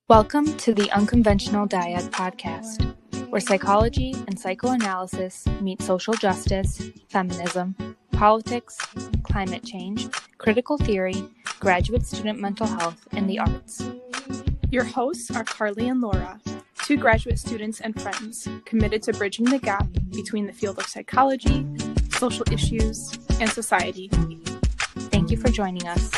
Welcome to the Unconventional Dyad podcast, where psychology and psychoanalysis meet social justice, feminism, politics, climate change, critical theory, graduate student mental health, and the arts. Your hosts are Carly and Laura, two graduate students and friends committed to bridging the gap between the field of psychology, social issues, and society. Thank you for joining us.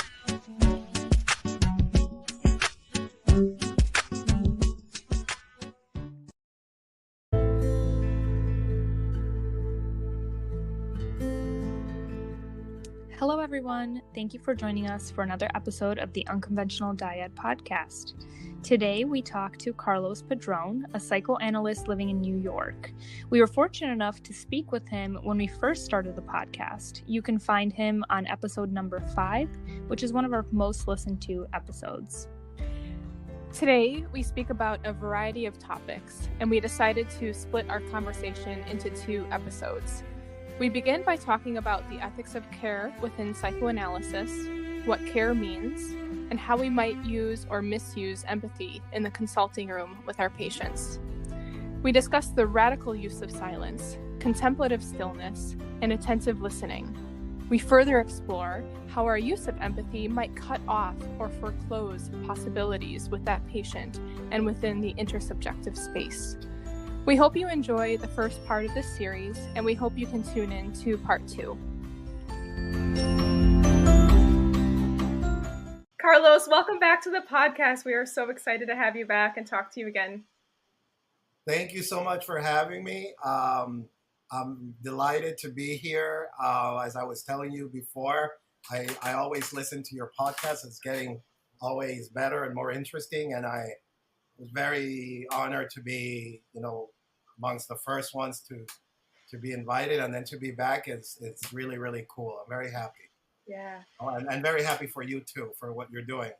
Hello, everyone. Thank you for joining us for another episode of the Unconventional Dyad podcast. Today, we talk to Carlos Padrón, a psychoanalyst living in New York. We were fortunate enough to speak with him when we first started the podcast. You can find him on episode number 5, which is one of our most listened to episodes. Today, we speak about a variety of topics, and we decided to split our conversation into 2 episodes. We begin by talking about the ethics of care within psychoanalysis, what care means, and how we might use or misuse empathy in the consulting room with our patients. We discuss the radical use of silence, contemplative stillness, and attentive listening. We further explore how our use of empathy might cut off or foreclose possibilities with that patient and within the intersubjective space. We hope you enjoy the first part of this series, and we hope you can tune in to part 2. Carlos, welcome back to the podcast. We are so excited to have you back and talk to you again. Thank you so much for having me. I'm delighted to be here. As I was telling you before, I always listen to your podcast. It's getting always better and more interesting, and I was very honored to be, amongst the first ones to be invited, and then to be back. It's really, really cool. I'm very happy. Yeah. And very happy for you too, for what you're doing.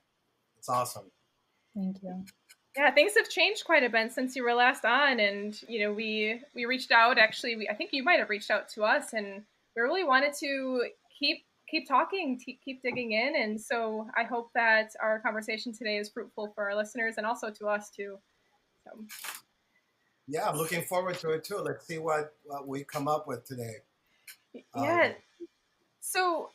It's awesome. Thank you. Yeah, things have changed quite a bit since you were last on, and we reached out. Actually, I think you might have reached out to us, and we really wanted to keep talking, keep digging in, and so I hope that our conversation today is fruitful for our listeners and also to us too. So. Yeah, I'm looking forward to it too. Let's see what we come up with today. Yeah. So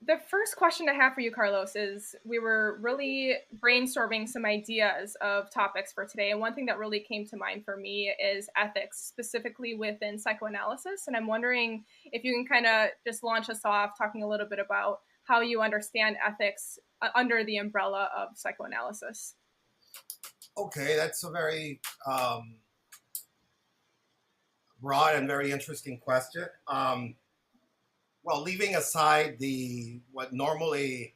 the first question I have for you, Carlos, is we were really brainstorming some ideas of topics for today. And one thing that really came to mind for me is ethics, specifically within psychoanalysis. And I'm wondering if you can kind of just launch us off talking a little bit about how you understand ethics under the umbrella of psychoanalysis. Okay, that's a very broad and very interesting question. Well, leaving aside what normally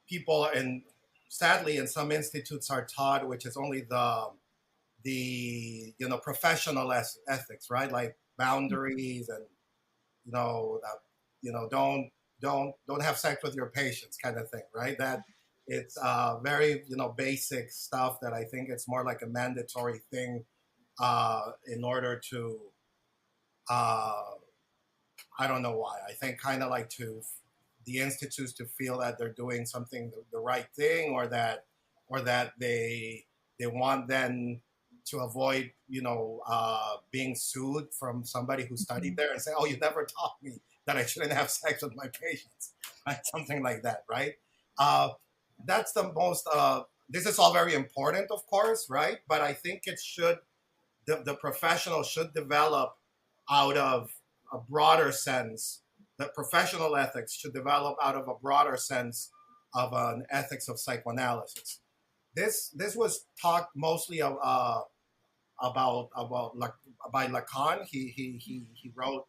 people, and sadly in some institutes, are taught, which is only the professional ethics, right? Like boundaries and don't have sex with your patients, kind of thing, right? That it's very basic stuff that I think it's more like a mandatory thing in order to I don't know why. I think kind of like to the institutes to feel that they're doing something the right thing, or that they want then to avoid being sued from somebody who studied there and say, oh, you never taught me that I shouldn't have sex with my patients, right? Something like that, right? That's the most. This is all very important, of course, right? But I think it should the professional should develop out of a broader sense. That professional ethics should develop out of a broader sense of an ethics of psychoanalysis. This was talked mostly about by Lacan. He wrote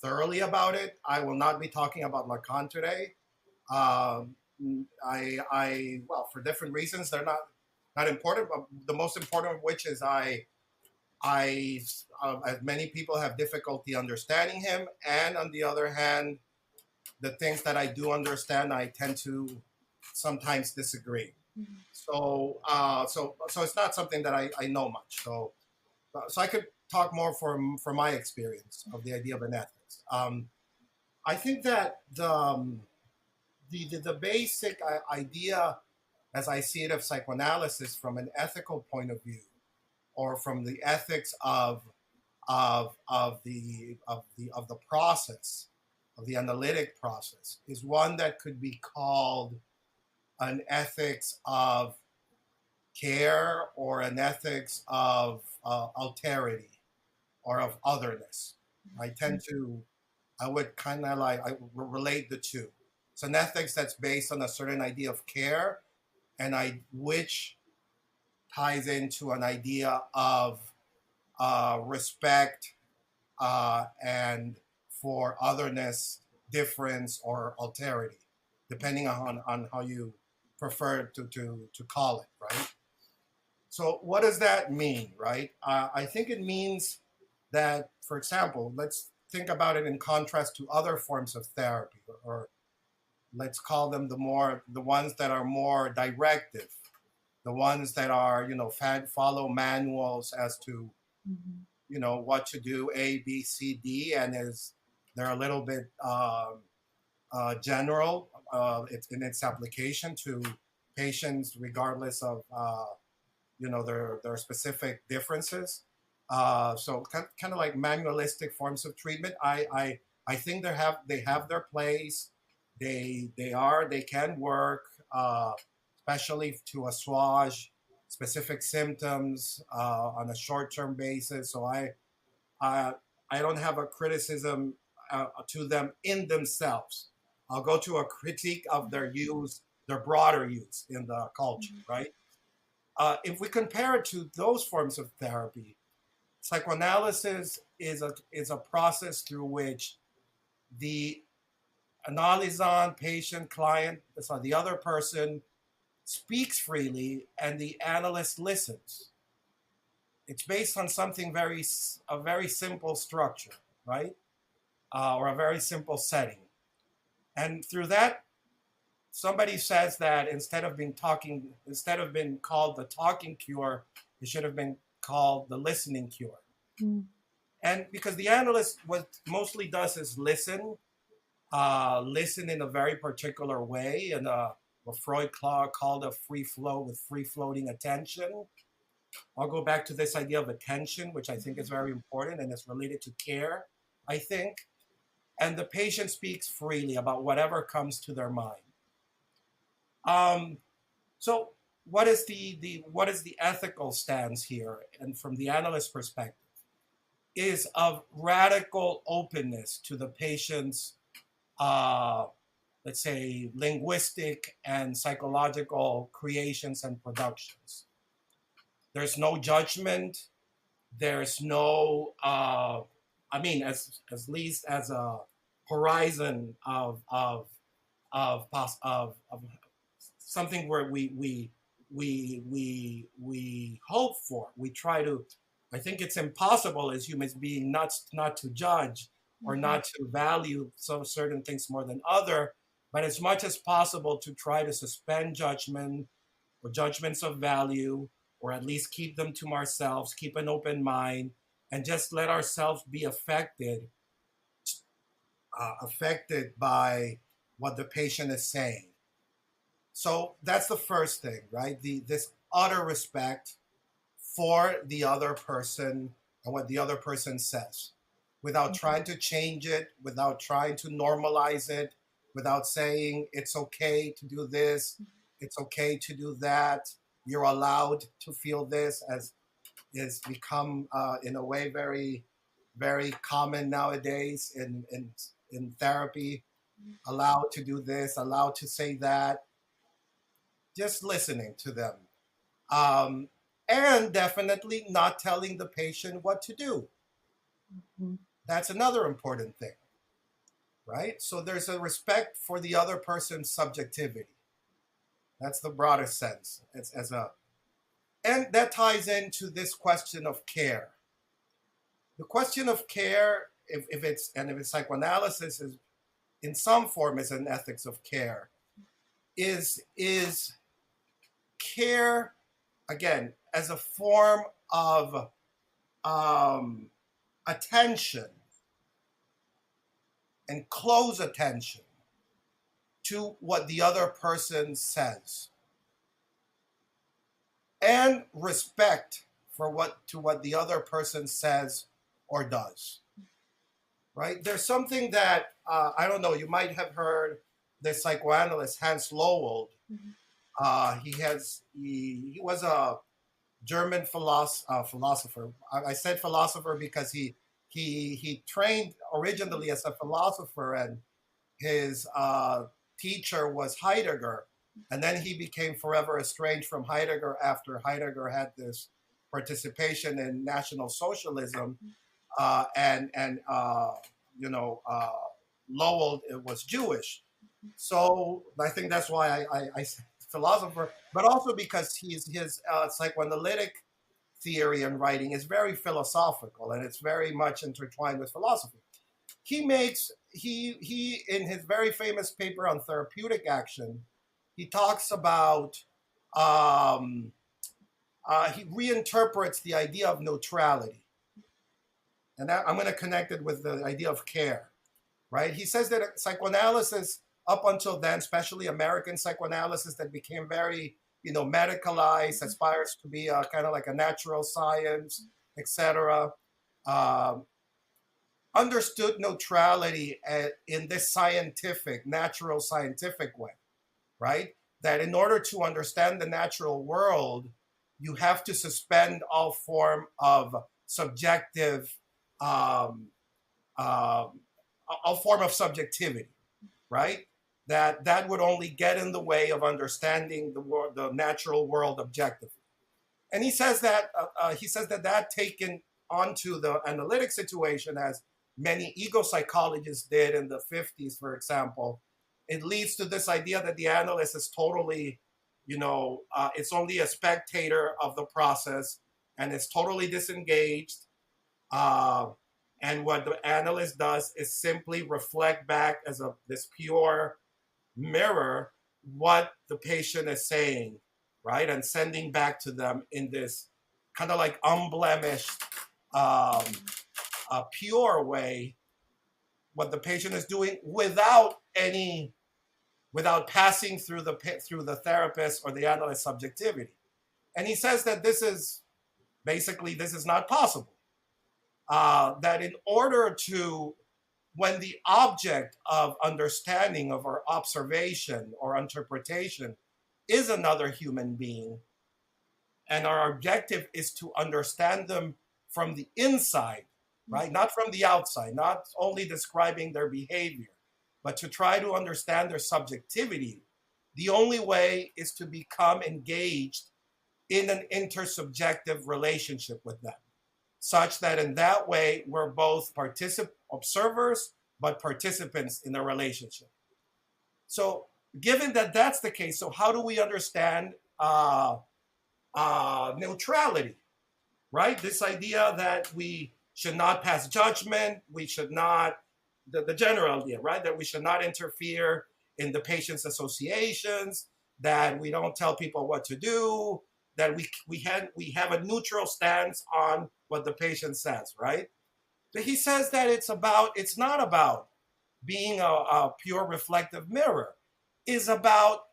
thoroughly about it. I will not be talking about Lacan today. Well, for different reasons, they're not important. But the most important of which is as many people have difficulty understanding him, and on the other hand, the things that I do understand, I tend to sometimes disagree. Mm-hmm. So it's not something that I know much. So I could talk more from my experience of the idea of an ethics. I think that the basic idea as I see it, of psychoanalysis from an ethical point of view, or from the ethics of the process, of the analytic process, is one that could be called an ethics of care, or an ethics of alterity, or of otherness. I would kind of like, I relate the two. It's an ethics that's based on a certain idea of care, which ties into an idea of respect, and for otherness, difference, or alterity, depending on how you prefer to call it, right? So what does that mean, right? I think it means that, for example, let's think about it in contrast to other forms of therapy, or let's call them the ones that are more directive, the ones that are, follow manuals as to, what to do, A, B, C, D, and they're a little bit general, it's in its application to patients, regardless of, their specific differences. So kind of like manualistic forms of treatment. I think they have their place. They can work, especially to assuage specific symptoms on a short-term basis. So I don't have a criticism to them in themselves. I'll go to a critique of their use, their broader use in the culture, right? If we compare it to those forms of therapy, psychoanalysis is a process through which the analysant, patient, client, so the other person, speaks freely, and the analyst listens. It's based on a very simple structure, right? Or a very simple setting. And through that, somebody says that instead of being called the talking cure, it should have been called the listening cure. And because the analyst, what mostly does is listen in a very particular way, and what Freud called a free flow, with free floating attention. I'll go back to this idea of attention, which I think is very important, and it's related to care, I think. And the patient speaks freely about whatever comes to their mind. So what is the ethical stance here, and from the analyst perspective, is of radical openness to the patient's, let's say, linguistic and psychological creations and productions. There's no judgment. There's no, as least as a horizon of something where we hope for. We try to. I think it's impossible as humans being not to judge, or not to value some certain things more than other, but as much as possible to try to suspend judgment or judgments of value, or at least keep them to ourselves, keep an open mind, and just let ourselves be affected by what the patient is saying. So that's the first thing, right? This utter respect for the other person and what the other person says, without trying to change it, without trying to normalize it, without saying it's okay to do this, it's okay to do that, you're allowed to feel this, as is become in a way very, very common nowadays in therapy. Allowed to do this, allowed to say that. Just listening to them. And definitely not telling the patient what to do. That's another important thing, right? So there's a respect for the other person's subjectivity. That's the broader sense. And that ties into this question of care. The question of care, if it's psychoanalysis, is in some form is an ethics of care, is care, again, as a form of attention, and close attention to what the other person says. and respect for what the other person says or does. Right? There's something that I don't know. You might have heard the psychoanalyst Hans Lowold. He was a German philosopher. I said philosopher because he trained originally as a philosopher, and his teacher was Heidegger, and then he became forever estranged from Heidegger after Heidegger had this participation in National Socialism, and Lowell was Jewish. So I think that's why I said philosopher, but also because his psychoanalytic theory and writing is very philosophical, and it's very much intertwined with philosophy. He in his very famous paper on therapeutic action, he talks about he reinterprets the idea of neutrality, and I'm going to connect it with the idea of care. Right? He says that psychoanalysis, up until then, especially American psychoanalysis that became very, medicalized, aspires to be kind of like a natural science, etc., understood neutrality in this natural scientific way, right? That in order to understand the natural world, you have to suspend all form of subjective a form of subjectivity, right? That would only get in the way of understanding the natural world objectively. And he says that that taken onto the analytic situation, as many ego psychologists did in the 50s, for example, it leads to this idea that the analyst is totally, it's only a spectator of the process and is totally disengaged. And what the analyst does is simply reflect back as this pure mirror what the patient is saying, right? And sending back to them in this kind of like unblemished, pure way what the patient is doing without passing through the therapist or the analyst subjectivity. And he says that this is not possible. That in order to, when the object of understanding of our observation or interpretation is another human being, and our objective is to understand them from the inside, right? Not from the outside, not only describing their behavior, but to try to understand their subjectivity. The only way is to become engaged in an intersubjective relationship with them, such that in that way, we're both observers, but participants in the relationship. So given that that's the case, so how do we understand neutrality, right? This idea that we should not pass judgment, we should not, the general idea, right? That we should not interfere in the patient's associations, that we don't tell people what to do, that we have a neutral stance on what the patient says, right? But he says that it's not about being a pure reflective mirror. It's about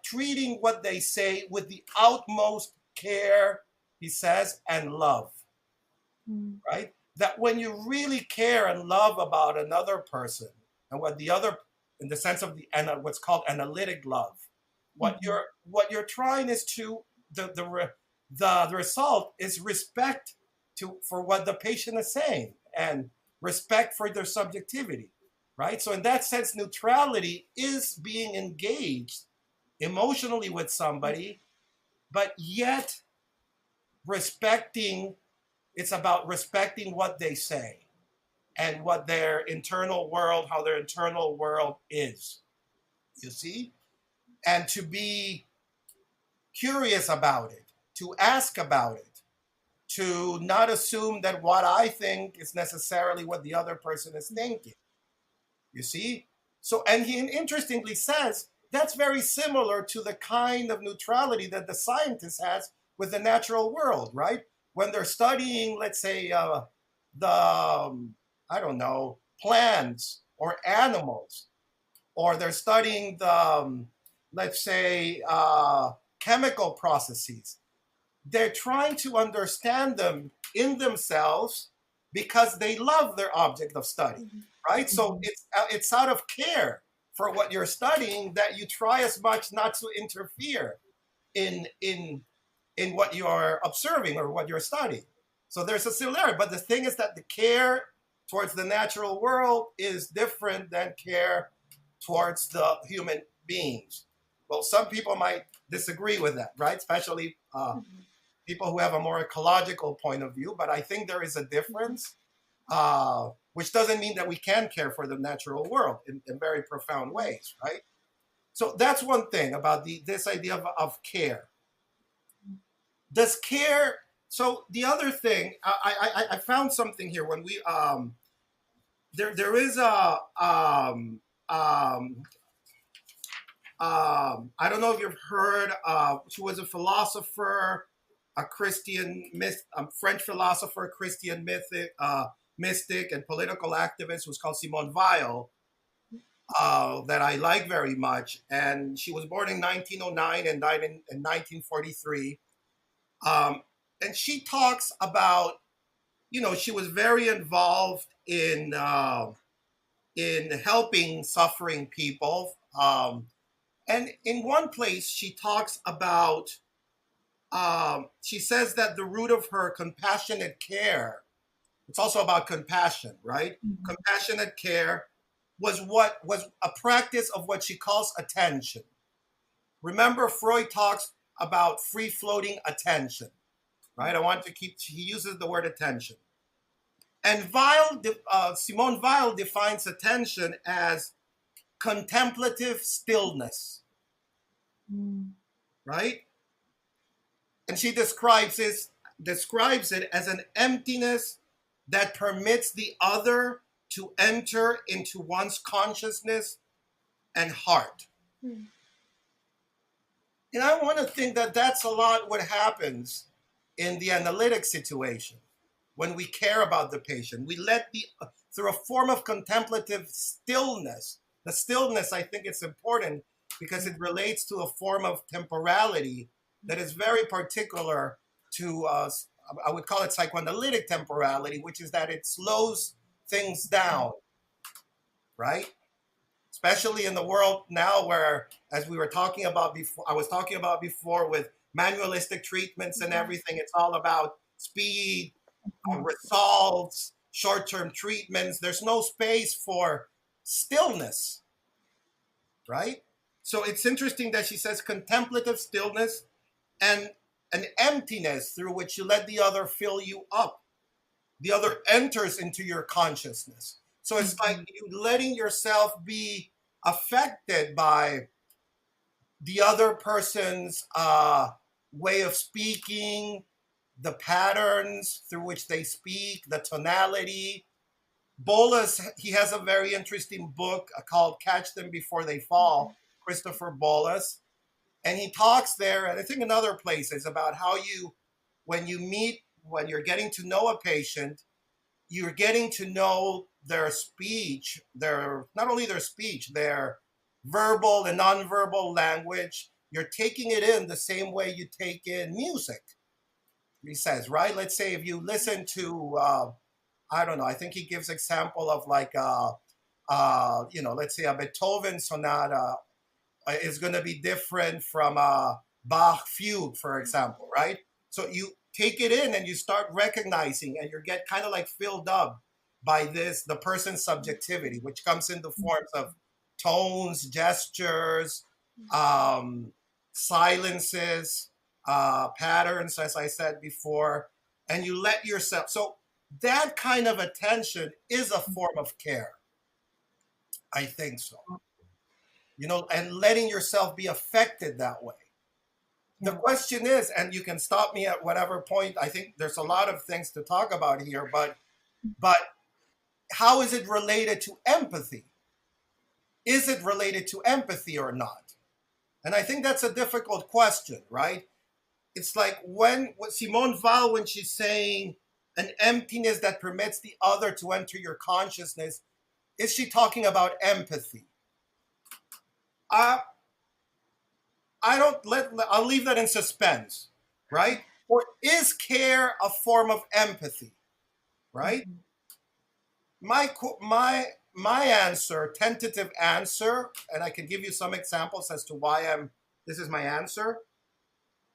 treating what they say with the utmost care, he says, and love, right? That when you really care and love about another person, and in the sense of what's called analytic love, what you're trying is to the result is respect for what the patient is saying and respect for their subjectivity, right? So in that sense, neutrality is being engaged emotionally with somebody, but yet it's about respecting what they say and what their internal world, how their internal world is, you see? And to be curious about it, to ask about it, to not assume that what I think is necessarily what the other person is thinking, you see? So, and he interestingly says, that's very similar to the kind of neutrality that the scientist has with the natural world, right? When they're studying, let's say, plants or animals, or they're studying let's say, chemical processes. They're trying to understand them in themselves because they love their object of study, right? So it's out of care for what you're studying that you try as much not to interfere in what you're observing or what you're studying. So there's a similarity, but the thing is that the care towards the natural world is different than care towards the human beings. Well, some people might disagree with that, right? Especially people who have a more ecological point of view, but I think there is a difference, which doesn't mean that we can care for the natural world in very profound ways, right? So that's one thing about this idea of care. Does care, so the other thing, I found something here when we, there is a, I don't know if you've heard, she was a philosopher, a Christian French philosopher, Christian mystic and political activist, who's called Simone Weil, that I like very much. And she was born in 1909 and died in 1943. And she talks about, she was very involved in helping suffering people. And in one place, she talks about, she says that the root of her compassionate care, it's also about compassion, right? Mm-hmm. Compassionate care was a practice of what she calls attention. Remember, Freud talks about free-floating attention, right? He uses the word attention. And Simone Weil defines attention as contemplative stillness, right? And she describes it as an emptiness that permits the other to enter into one's consciousness and heart. And I want to think that that's a lot what happens in the analytic situation. When we care about the patient, we let through a form of contemplative stillness. The stillness, I think it's important because it relates to a form of temporality that is very particular to, I would call it psychoanalytic temporality, which is that it slows things down, right? Especially in the world now where, as we were talking about before, I was talking about before with manualistic treatments and everything, it's all about speed, results, short-term treatments. There's no space for stillness, right? So it's interesting that she says contemplative stillness and an emptiness through which you let the other fill you up. The other enters into your consciousness. So it's like you letting yourself be affected by the other person's way of speaking, the patterns through which they speak, the tonality. Bolas, he has a very interesting book called Catch Them Before They Fall, Christopher Bolas. And he talks there, and I think in other places, about how when you're getting to know a patient, you're getting to know their speech, not only their speech, their verbal and nonverbal language. You're taking it in the same way you take in music, he says, right? Let's say if you listen to, I don't know, I think he gives example of like, let's say a Beethoven sonata is going to be different from a Bach fugue, for example, right? So you take it in and you start recognizing, and you get kind of like filled up by the person's subjectivity, which comes in the forms of tones, gestures, silences, patterns, as I said before, and you let yourself. So that kind of attention is a form of care. I think so. And letting yourself be affected that way. The question is, and you can stop me at whatever point, I think there's a lot of things to talk about here, but how is it related to empathy? Is it related to empathy or not? And I think that's a difficult question, right? It's like what Simone Weil, when she's saying an emptiness that permits the other to enter your consciousness, is she talking about empathy? I'll leave that in suspense, right? Or is care a form of empathy, right? My answer, tentative answer, and I can give you some examples as to why this is my answer.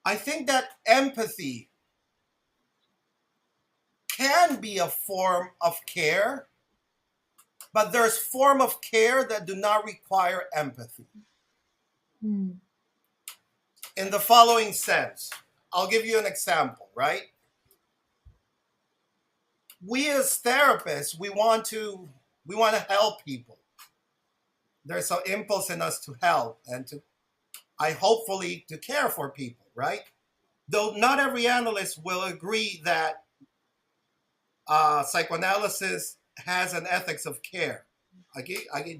I think that empathy can be a form of care, but there's form of care that do not require empathy. In the following sense, I'll give you an example, right? We as therapists, we want to help people. There's an impulse in us to help and hopefully to care for people, right? Though not every analyst will agree that psychoanalysis has an ethics of care.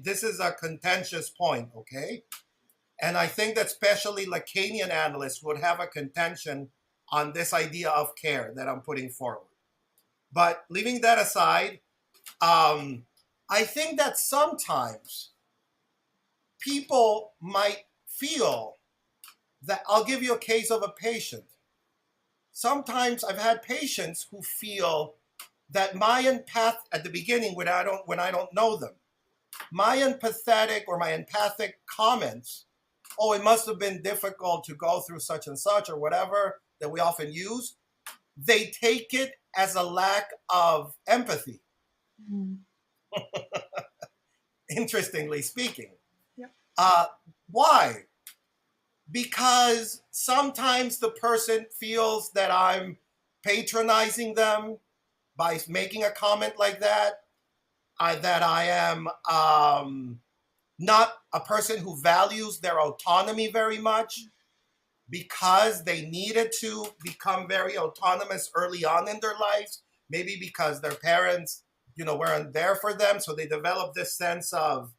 This is a contentious point, okay? And I think that especially Lacanian analysts would have a contention on this idea of care that I'm putting forward. But leaving that aside, I think that sometimes people might feel that, I'll give you a case of a patient. Sometimes I've had patients who feel that my empath at the beginning when I don't know them, my empathetic or my empathic comments, oh, it must have been difficult to go through such and such or whatever that we often use, they take it as a lack of empathy. Interestingly speaking. Yep. Why? Because sometimes the person feels that I'm patronizing them by making a comment like that, that I am not a person who values their autonomy very much because they needed to become very autonomous early on in their lives, maybe because their parents, weren't there for them, so they developed this sense of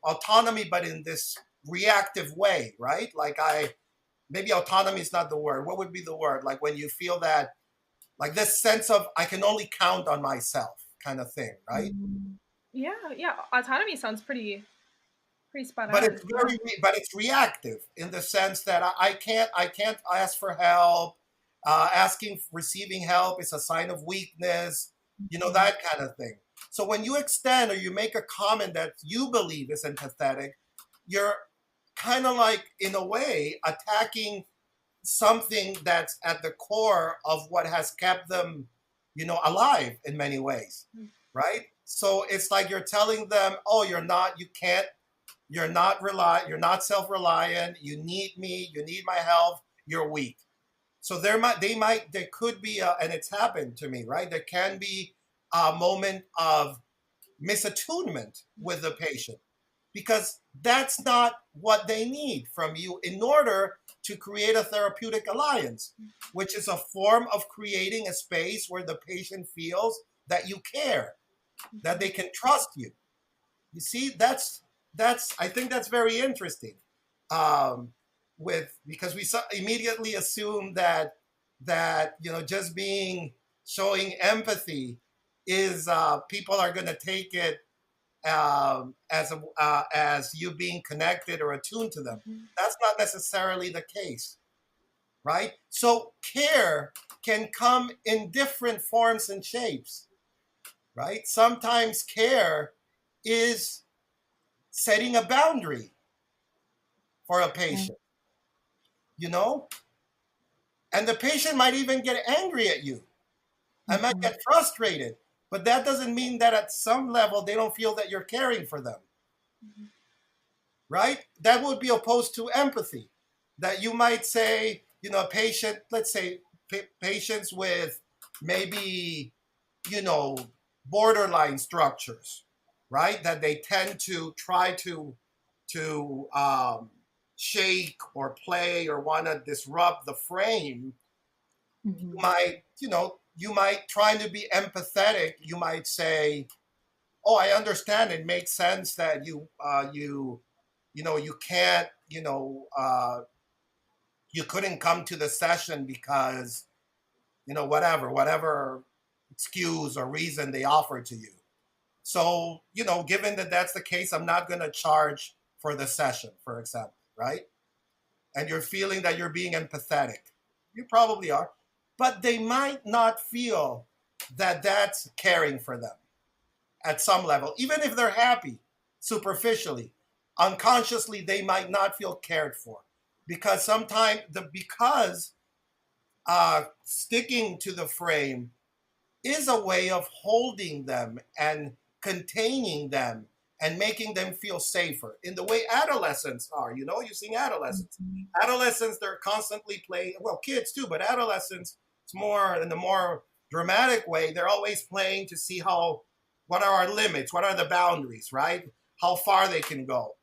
autonomy, but in this reactive way, right? Like maybe autonomy is not the word. What would be the word? Like when you feel that, like this sense of I can only count on myself kind of thing, right? Yeah. Autonomy sounds pretty spot on. But it's reactive in the sense that I can't ask for help. Receiving help is a sign of weakness, that kind of thing. So when you extend or you make a comment that you believe is empathetic, you're kind of like, in a way, attacking something that's at the core of what has kept them, alive in many ways, right? So it's like you're telling them, oh, you're not self-reliant, you need me, you need my help, you're weak. So there could be, and it's happened to me, right? There can be a moment of misattunement with the patient because that's not what they need from you in order to create a therapeutic alliance, which is a form of creating a space where the patient feels that you care, that they can trust you. You see, I think that's very interesting. Because we immediately assume that just showing empathy is people are going to take it as you being connected or attuned to them. That's not necessarily the case, right? So care can come in different forms and shapes, right? Sometimes care is setting a boundary for a patient, and the patient might even get angry at you and might get frustrated, but that doesn't mean that at some level they don't feel that you're caring for them, right? That would be opposed to empathy, that you might say, patient, let's say patients with maybe, borderline structures, right? That they tend to try to shake or play or want to disrupt the frame. You might try to be empathetic. You might say, "Oh, I understand. It makes sense that you can't, you couldn't come to the session because, whatever excuse or reason they offer to you. So, given that that's the case, I'm not going to charge for the session, for example, right? and you're feeling that you're being empathetic. You probably are. But they might not feel that that's caring for them at some level. Even if they're happy, superficially, unconsciously, they might not feel cared for. Because sometimes, sticking to the frame is a way of holding them and containing them and making them feel safer in the way adolescents are. You know, you're seeing adolescents. Adolescents, they're constantly playing, well, kids too, but adolescents, it's more in the more dramatic way. They're always playing to see what are our limits? What are the boundaries, right? How far they can go.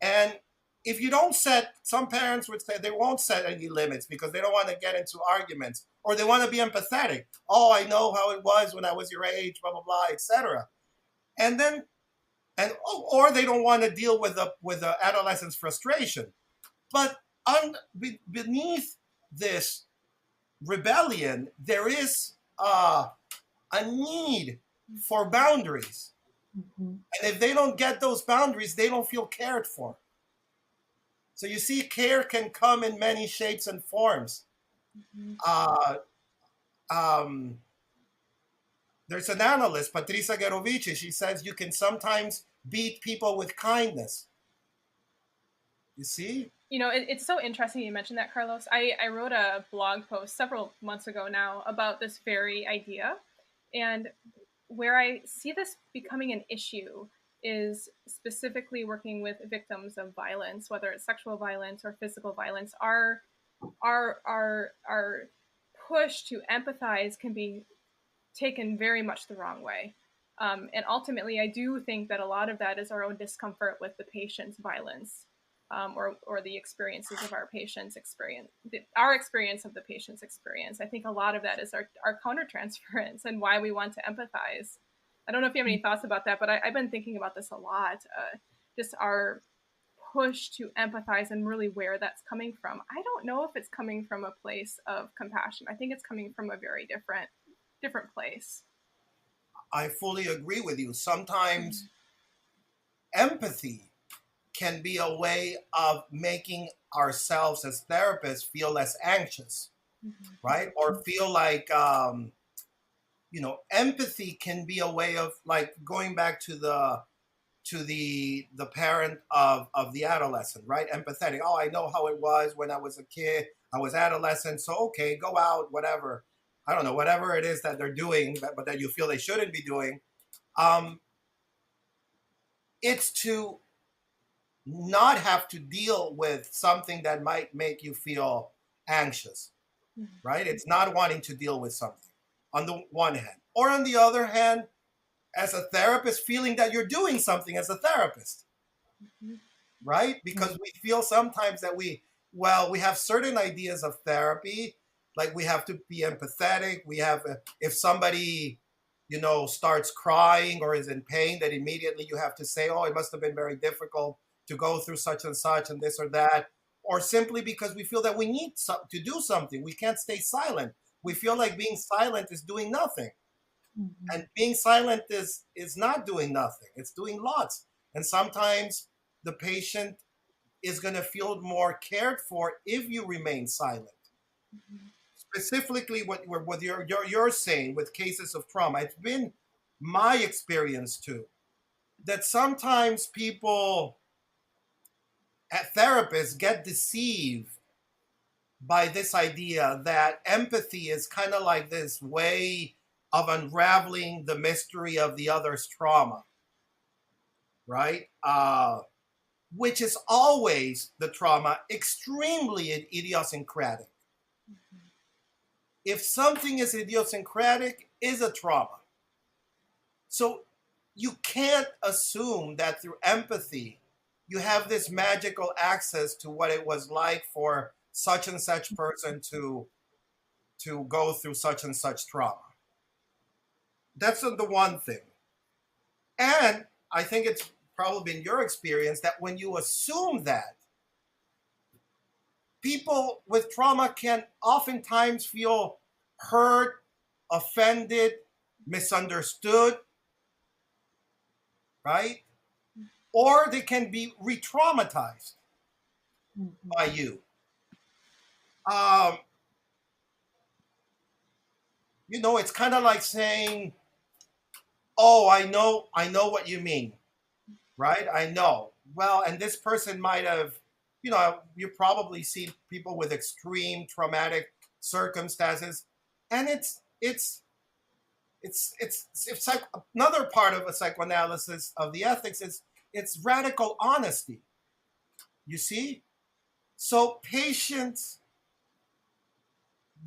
And if you don't some parents would say they won't set any limits because they don't want to get into arguments, or they want to be empathetic. Oh, I know how it was when I was your age, blah, blah, blah, etc. Or they don't want to deal with the adolescent's frustration. But beneath this rebellion, there is a need for boundaries. And if they don't get those boundaries, they don't feel cared for. So you see, care can come in many shapes and forms. There's an analyst, Patricia Gerovici, she says you can sometimes beat people with kindness. You see? You know, it's so interesting you mentioned that, Carlos. I wrote a blog post several months ago now about this very idea. And where I see this becoming an issue is specifically working with victims of violence, whether it's sexual violence or physical violence. Our push to empathize can be taken very much the wrong way. And ultimately, I do think that a lot of that is our own discomfort with the patient's violence, or the experiences of our patient's experience, our experience of the patient's experience. I think a lot of that is our countertransference and why we want to empathize. I don't know if you have any thoughts about that, but I've been thinking about this a lot. Just our push to empathize and really where that's coming from. I don't know if it's coming from a place of compassion. I think it's coming from a very different place. I fully agree with you. Sometimes empathy can be a way of making ourselves as therapists feel less anxious, right? Or feel like, empathy can be a way of, like, going back to the parent of the adolescent, right? Empathetic. Oh, I know how it was when I was a kid. I was adolescent. So, okay, go out, whatever. I don't know, whatever it is that they're doing, but that you feel they shouldn't be doing. It's to not have to deal with something that might make you feel anxious, right? It's not wanting to deal with something on the one hand. Or on the other hand, as a therapist, feeling that you're doing something as a therapist, right? Because we feel sometimes that we have certain ideas of therapy, like we have to be empathetic. We have, if somebody, starts crying or is in pain, that immediately you have to say, oh, it must have been very difficult to go through such and such and this or that. Or simply because we feel that we need to do something. We can't stay silent. We feel like being silent is doing nothing. And being silent is not doing nothing. It's doing lots. And sometimes the patient is going to feel more cared for if you remain silent. Specifically, what you're saying with cases of trauma, it's been my experience too, that sometimes people, therapists, get deceived by this idea that empathy is kind of like this way of unraveling the mystery of the other's trauma, right? Which is always the trauma, extremely idiosyncratic. If something is idiosyncratic, is a trauma. So you can't assume that through empathy, you have this magical access to what it was like for such and such person to go through such and such trauma. That's the one thing. And I think it's probably been your experience that when you assume that, people with trauma can oftentimes feel hurt, offended, misunderstood, right? Or they can be re-traumatized by you. Um, it's kind of like saying, "Oh, I know what you mean." Right? I know. Well, and this person might have, you probably see people with extreme traumatic circumstances, and it's like another part of a psychoanalysis of the ethics is it's radical honesty. You see, so patients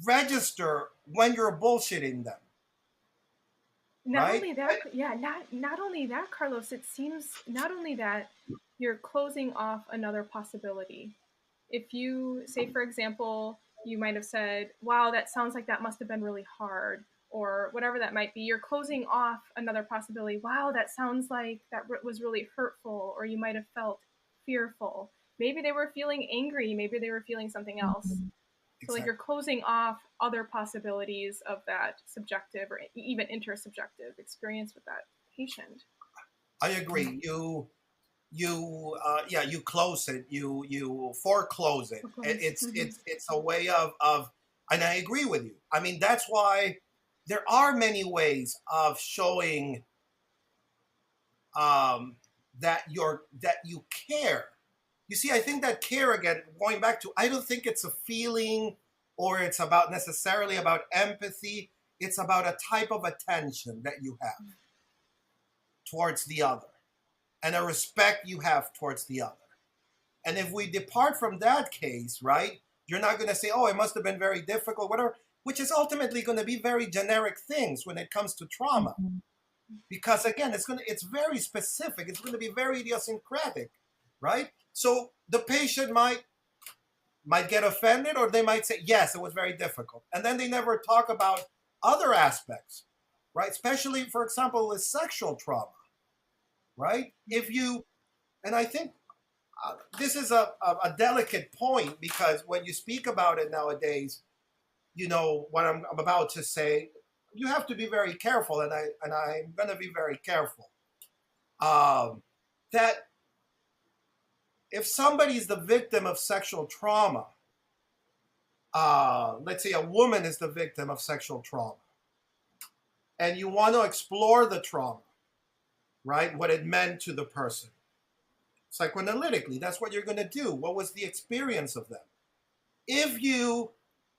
register when you're bullshitting them, Not right? only that, yeah, not only that, Carlos, it seems not only that you're closing off another possibility. If you say, for example, you might have said, wow, that sounds like that must have been really hard, or whatever that might be, you're closing off another possibility. Wow, that sounds like that was really hurtful, or you might have felt fearful. Maybe they were feeling angry, maybe they were feeling something else. So like you're closing off other possibilities of that subjective or even intersubjective experience with that patient. I agree. You close it, you foreclose it. It's a way of and I agree with you. I mean, that's why there are many ways of showing that you care. You see, I think that care, again, going back to, I don't think it's a feeling or it's about necessarily about empathy. It's about a type of attention that you have towards the other and a respect you have towards the other. And if we depart from that case, right, you're not going to say, oh, it must have been very difficult, whatever, which is ultimately going to be very generic things when it comes to trauma. Because again, it's very specific. It's going to be very idiosyncratic, right? So the patient might get offended, or they might say, yes, it was very difficult. And then they never talk about other aspects, right? Especially, for example, with sexual trauma, right? And I think this is a delicate point, because when you speak about it nowadays, what I'm about to say, you have to be very careful, and I'm going to be very careful. That if somebody's the victim of sexual trauma, let's say a woman is the victim of sexual trauma, and you want to explore the trauma, right? What it meant to the person. Psychoanalytically, that's what you're going to do. What was the experience of them? If you,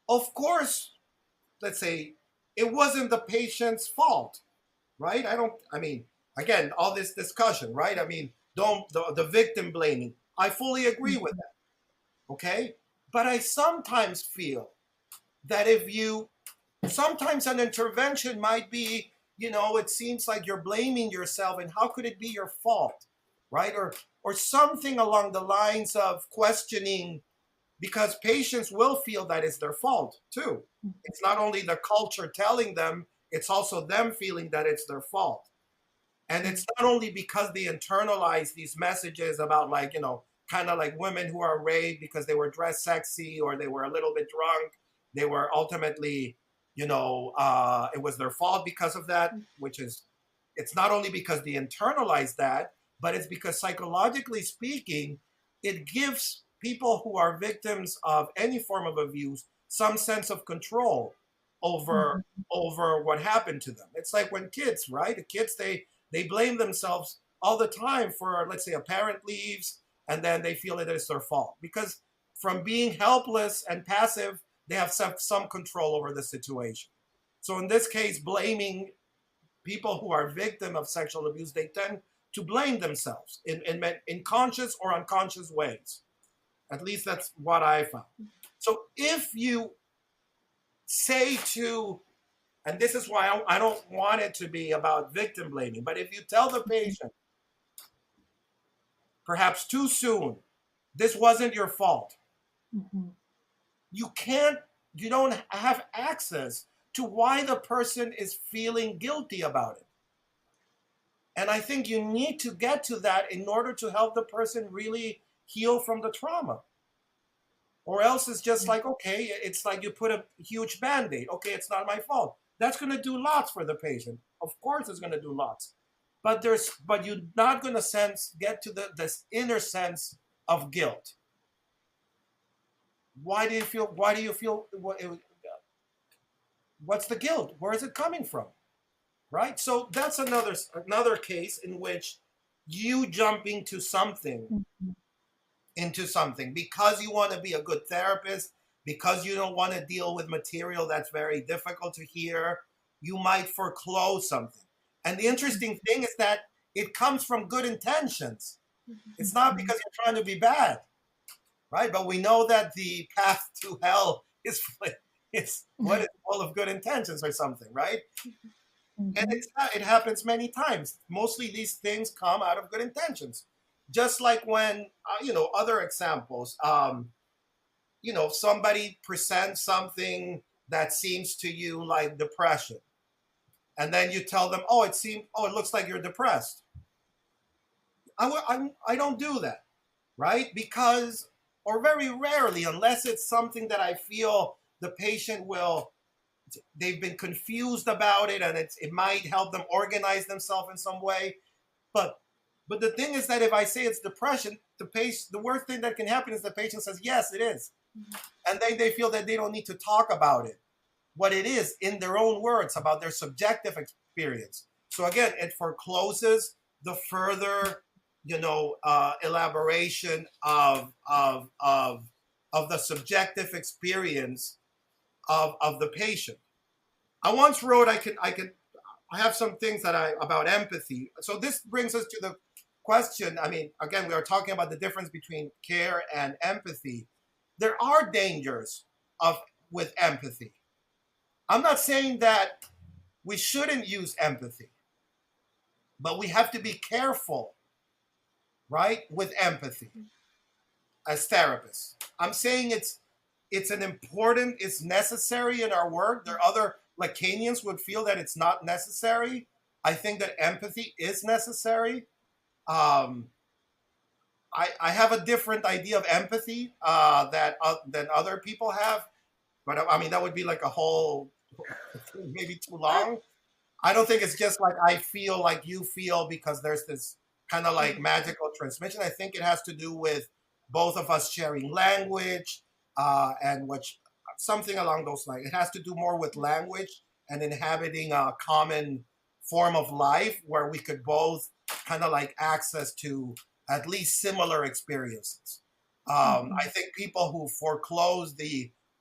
of course, let's say it wasn't the patient's fault, right? Again, all this discussion, right? I mean, the victim blaming. I fully agree with that, okay? But I sometimes feel that sometimes an intervention might be, it seems like you're blaming yourself, and how could it be your fault, right? Or something along the lines of questioning, because patients will feel that it's their fault too. It's not only the culture telling them, it's also them feeling that it's their fault. And it's not only because they internalize these messages about, like, kind of like women who are raped because they were dressed sexy or they were a little bit drunk. They were ultimately, it was their fault because of that, it's not only because they internalize that, but it's because psychologically speaking, it gives people who are victims of any form of abuse some sense of control over what happened to them. It's like when kids, right? The kids, they blame themselves all the time for, let's say, a parent leaves, and then they feel that it's their fault. Because from being helpless and passive, they have some control over the situation. So in this case, blaming people who are victim of sexual abuse, they tend to blame themselves in conscious or unconscious ways. At least that's what I found. So if you say to, and this is why I don't want it to be about victim blaming, but if you tell the patient, perhaps too soon, this wasn't your fault, you don't have access to why the person is feeling guilty about it. And I think you need to get to that in order to help the person really heal from the trauma. Or else it's just like, okay, it's like you put a huge Band-Aid. Okay, it's not my fault. That's going to do lots for the patient. Of course it's going to do lots. But you're not going to get to this inner sense of guilt. Why do you feel what's the guilt? Where is it coming from? Right? So that's another case in which you jump into something because you want to be a good therapist, because you don't want to deal with material that's very difficult to hear, you might foreclose something. And the interesting thing is that it comes from good intentions. It's not because you're trying to be bad, right? But we know that the path to hell is full of good intentions or something, right? And it happens many times. Mostly these things come out of good intentions. Just like when, other examples, somebody presents something that seems to you like depression. And then you tell them, it looks like you're depressed. I don't do that, right? Because, or very rarely, unless it's something that I feel the patient they've been confused about it, and it might help them organize themselves in some way. But the thing is that if I say it's depression, the worst thing that can happen is the patient says, yes, it is. And then they feel that they don't need to talk about it, what it is, in their own words, about their subjective experience. So again, it forecloses the further, elaboration of the subjective experience of the patient. I once wrote, I have some things about empathy. So this brings us to the question. I mean, again, we are talking about the difference between care and empathy. There are dangers with empathy. I'm not saying that we shouldn't use empathy, but we have to be careful, right, with empathy as therapists. I'm saying it's necessary in our work. There are other Lacanians would feel that it's not necessary. I think that empathy is necessary. I have a different idea of empathy than other people have, but I mean that would be like a whole maybe too long. I don't think it's just like I feel like you feel because there's this kind of like magical transmission. I think it has to do with both of us sharing language and something along those lines. It has to do more with language and inhabiting a common form of life where we could both kind of like access to at least similar experiences. I think people who foreclose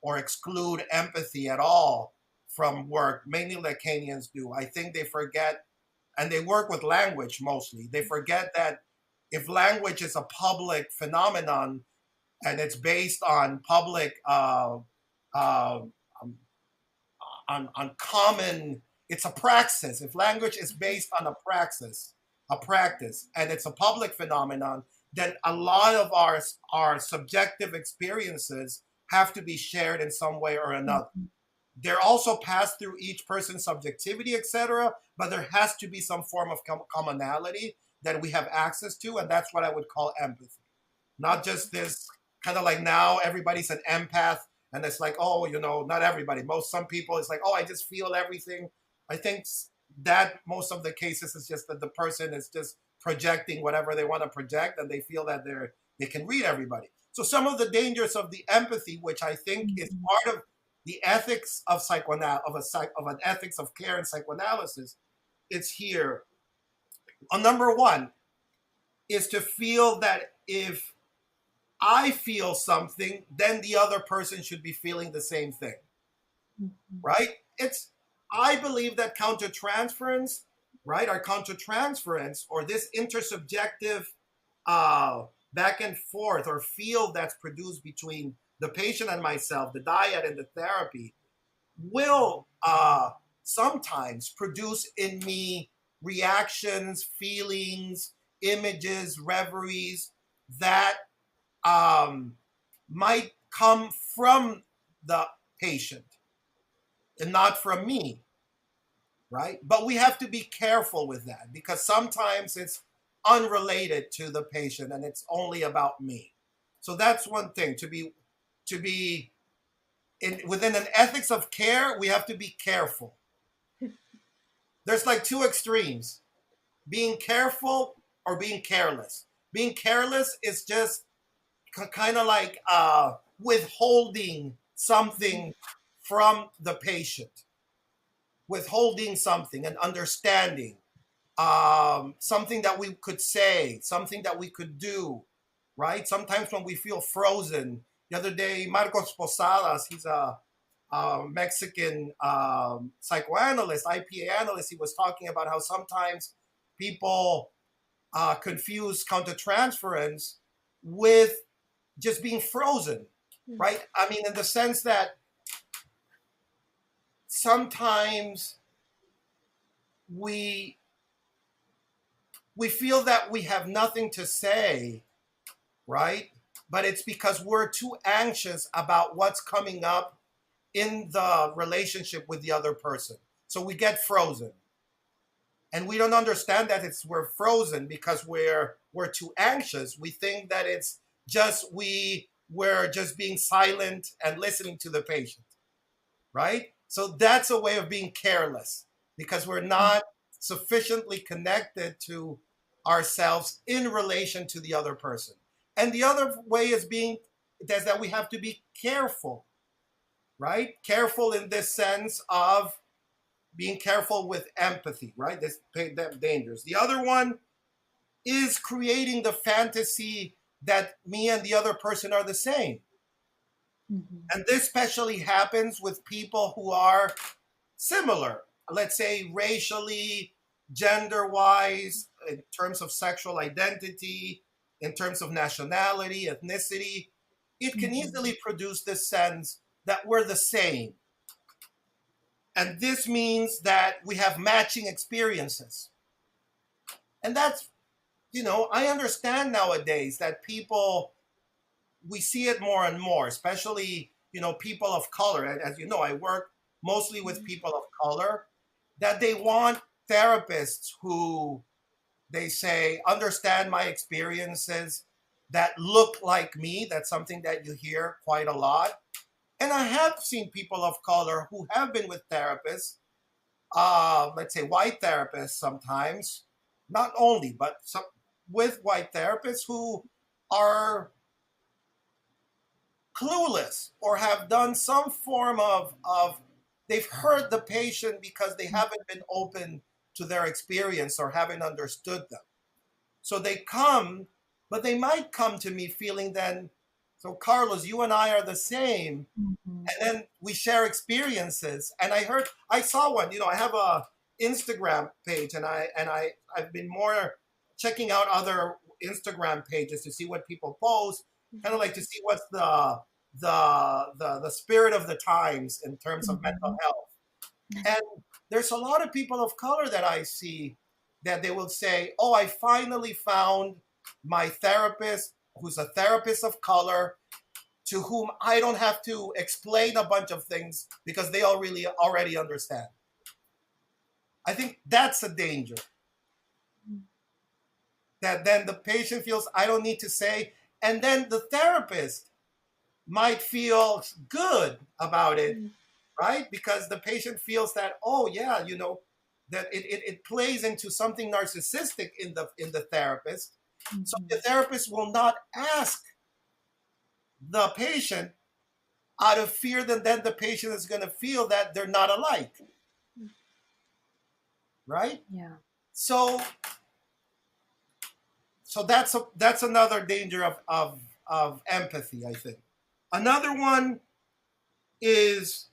or exclude empathy at all from work, mainly Lacanians do. I think they forget, and they work with language mostly. They forget that if language is a public phenomenon and it's based on public, on common, it's a praxis. If language is based on a practice, and it's a public phenomenon, then a lot of our subjective experiences have to be shared in some way or another. They're also passed through each person's subjectivity, etc., but there has to be some form of commonality that we have access to, and that's what I would call empathy. Not just this kind of like now everybody's an empath, and it's like, not everybody. Some people, it's like, I just feel everything. I think that most of the cases is just that the person is just projecting whatever they want to project, and they feel that they can read everybody. So some of the dangers of the empathy, which I think is part of the ethics of an ethics of care and psychoanalysis, it's here. Number one is to feel that if I feel something, then the other person should be feeling the same thing, right? I believe that countertransference, right, or countertransference, or this intersubjective back and forth or field that's produced between the patient and myself, the dyad and the therapy, will sometimes produce in me reactions, feelings, images, reveries that might come from the patient and not from me, right? But we have to be careful with that because sometimes it's unrelated to the patient and it's only about me. So that's one thing. To be within an ethics of care, we have to be careful. There's like two extremes: being careful or being careless. Being careless is just kind of like withholding something from the patient, withholding something, an understanding, something that we could say, something that we could do, right? Sometimes when we feel frozen. The other day, Marcos Posadas, he's a Mexican psychoanalyst, IPA analyst, he was talking about how sometimes people confuse countertransference with just being frozen, right? I mean, in the sense that sometimes we feel that we have nothing to say, right? But it's because we're too anxious about what's coming up in the relationship with the other person. So we get frozen. And we don't understand that we're frozen because we're too anxious. We think that it's just we're just being silent and listening to the patient, right? So that's a way of being careless because we're not sufficiently connected to ourselves in relation to the other person. And the other way is that we have to be careful, right? Careful in this sense of being careful with empathy, right? There's dangers. The other one is creating the fantasy that me and the other person are the same. Mm-hmm. And this especially happens with people who are similar, let's say racially, gender-wise, in terms of sexual identity, in terms of nationality, ethnicity. It can easily produce this sense that we're the same. And this means that we have matching experiences. And that's, I understand nowadays that we see it more and more, especially, people of color. And as you know, I work mostly with people of color, that they want therapists who, they say, understand my experiences, that look like me. That's something that you hear quite a lot. And I have seen people of color who have been with therapists, let's say white therapists sometimes, not only, but with white therapists who are clueless or have done some form of they've heard the patient because they haven't been open to their experience or haven't understood them. So they come, but they might come to me feeling then, so Carlos, you and I are the same. Mm-hmm. And then we share experiences. And I saw one, I have a Instagram page and I've been more checking out other Instagram pages to see what people post, kind of like to see what's the spirit of the times in terms of mental health. And there's a lot of people of color that I see that they will say, oh, I finally found my therapist who's a therapist of color to whom I don't have to explain a bunch of things because they already understand. I think that's a danger. That then the patient feels I don't need to say, and then the therapist might feel good about it, right? Because the patient feels that, oh yeah, that it plays into something narcissistic in the therapist. Mm-hmm. So the therapist will not ask the patient out of fear that then the patient is going to feel that they're not alike. Right? Yeah. So that's another danger of empathy, I think. Another one is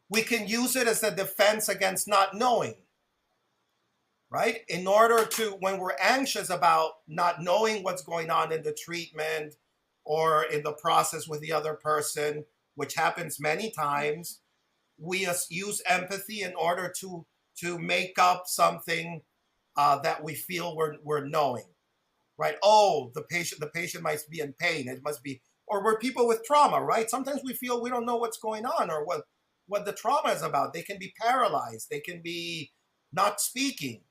we can use it as a defense against not knowing. Right? In order to, when we're anxious about not knowing what's going on in the treatment or in the process with the other person, which happens many times, we use empathy in order to make up something that we feel we're knowing, right? Oh, the patient might be in pain. It must be, or we're people with trauma, right? Sometimes we feel we don't know what's going on or what the trauma is about. They can be paralyzed. They can be not speaking,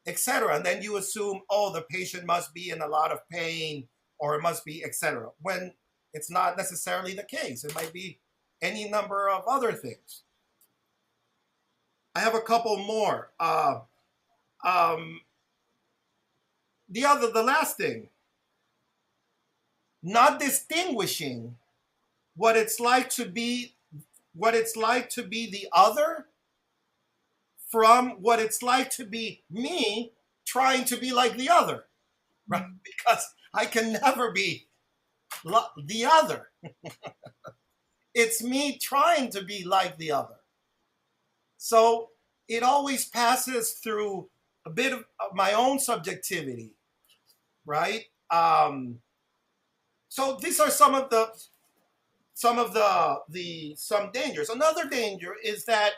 etc. And then you assume, oh, the patient must be in a lot of pain or it must be, etc. When it's not necessarily the case. It might be any number of other things. I have a couple more. The last thing, not distinguishing what it's like to be the other from what it's like to be me trying to be like the other, right? Because I can never be the other. It's me trying to be like the other. So it always passes through a bit of my own subjectivity, right? So these are some dangers. Another danger is that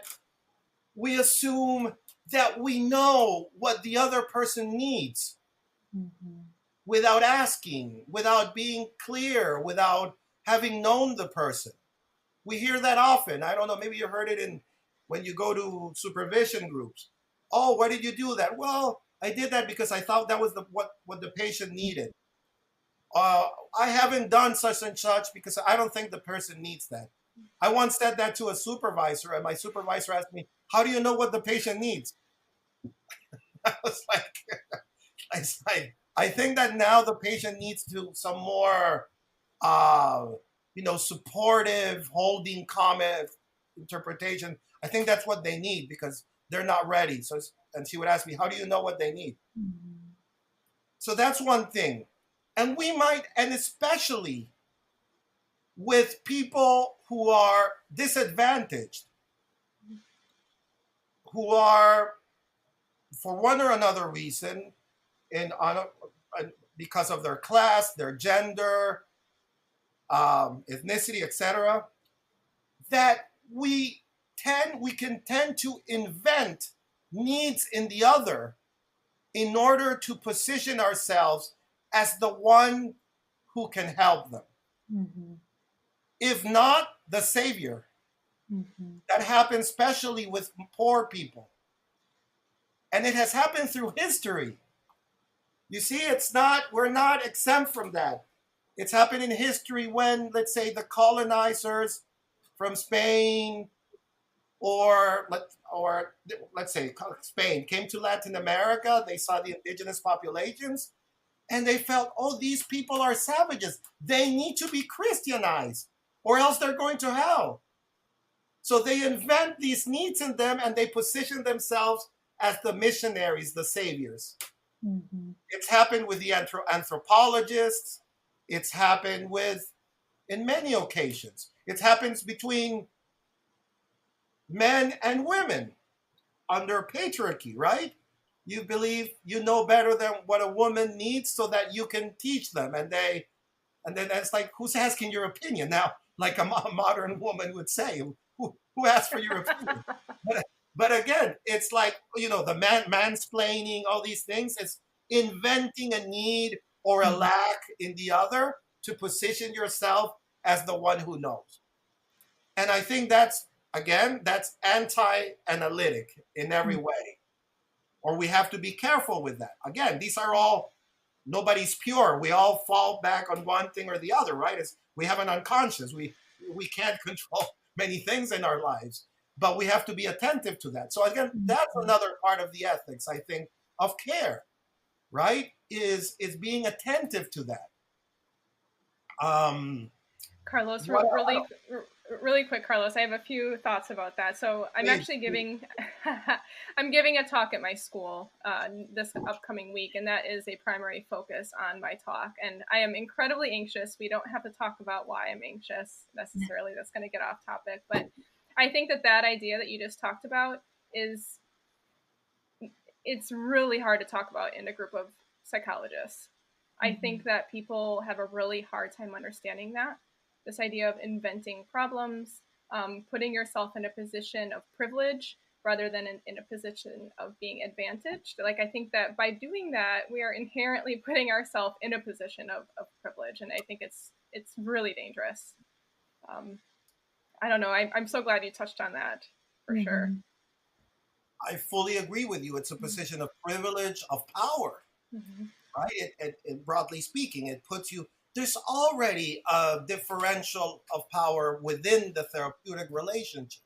we assume that we know what the other person needs without asking, without being clear, without having known the person. We hear that often. I don't know, maybe you heard it when you go to supervision groups. Oh, why did you do that? Well, I did that because I thought that was what the patient needed. I haven't done such and such because I don't think the person needs that. I once said that to a supervisor, and my supervisor asked me, how do you know what the patient needs? I was like, I think that now the patient needs some more, supportive, holding comment, interpretation. I think that's what they need because they're not ready. So, and she would ask me, how do you know what they need? So that's one thing. And and especially with people who are disadvantaged, who are, for one or another reason, because of their class, their gender, ethnicity, etc., that we can tend to invent needs in the other in order to position ourselves as the one who can help them. If not, the savior. That happens especially with poor people. And it has happened through history. You see, we're not exempt from that. It's happened in history when, let's say, the colonizers from Spain or let's say Spain came to Latin America. They saw the indigenous populations and they felt, oh, these people are savages. They need to be Christianized or else they're going to hell. So they invent these needs in them and they position themselves as the missionaries, the saviors. It's happened with the anthropologists. It's happened in many occasions. It happens between men and women under patriarchy, right? You believe you know better than what a woman needs so that you can teach them. And then it's like, who's asking your opinion? Now, like a modern woman would say, who asked for your opinion? But again, it's like, the mansplaining, all these things. It's inventing a need or a lack in the other to position yourself as the one who knows. And I think that's anti-analytic in every way. Or we have to be careful with that. Again, these are all, nobody's pure. We all fall back on one thing or the other, right? We have an unconscious. We can't control many things in our lives, but we have to be attentive to that. So again, that's another part of the ethics, I think, of care, right? Is being attentive to that. Carlos, really quick, Carlos, I have a few thoughts about that. So I'm actually giving a talk at my school this upcoming week, and that is a primary focus on my talk. And I am incredibly anxious. We don't have to talk about why I'm anxious necessarily. That's going to get off topic. But I think that idea that you just talked about it's really hard to talk about in a group of psychologists. I think that people have a really hard time understanding this idea of inventing problems, putting yourself in a position of privilege rather than in a position of being advantaged. Like, I think that by doing that, we are inherently putting ourselves in a position of privilege. And I think it's really dangerous. I don't know. I'm so glad you touched on that for sure. I fully agree with you. It's a position of privilege, of power, right? It broadly speaking, it puts you, there's already a differential of power within the therapeutic relationship.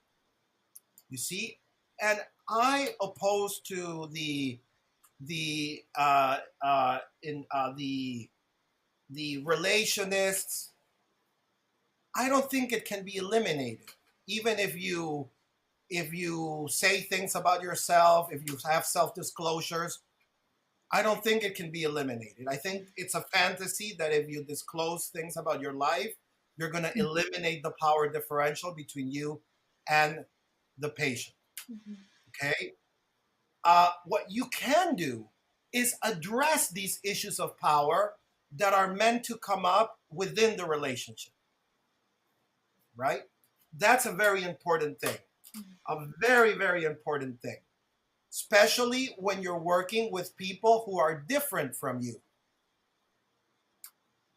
You see, and I oppose to the relationists, I don't think it can be eliminated. Even if you say things about yourself, if you have self-disclosures, I don't think it can be eliminated. I think it's a fantasy that if you disclose things about your life, you're going to eliminate the power differential between you and the patient. Okay? What you can do is address these issues of power that are meant to come up within the relationship. Right? That's a very important thing. A very, very important thing. Especially when you're working with people who are different from you.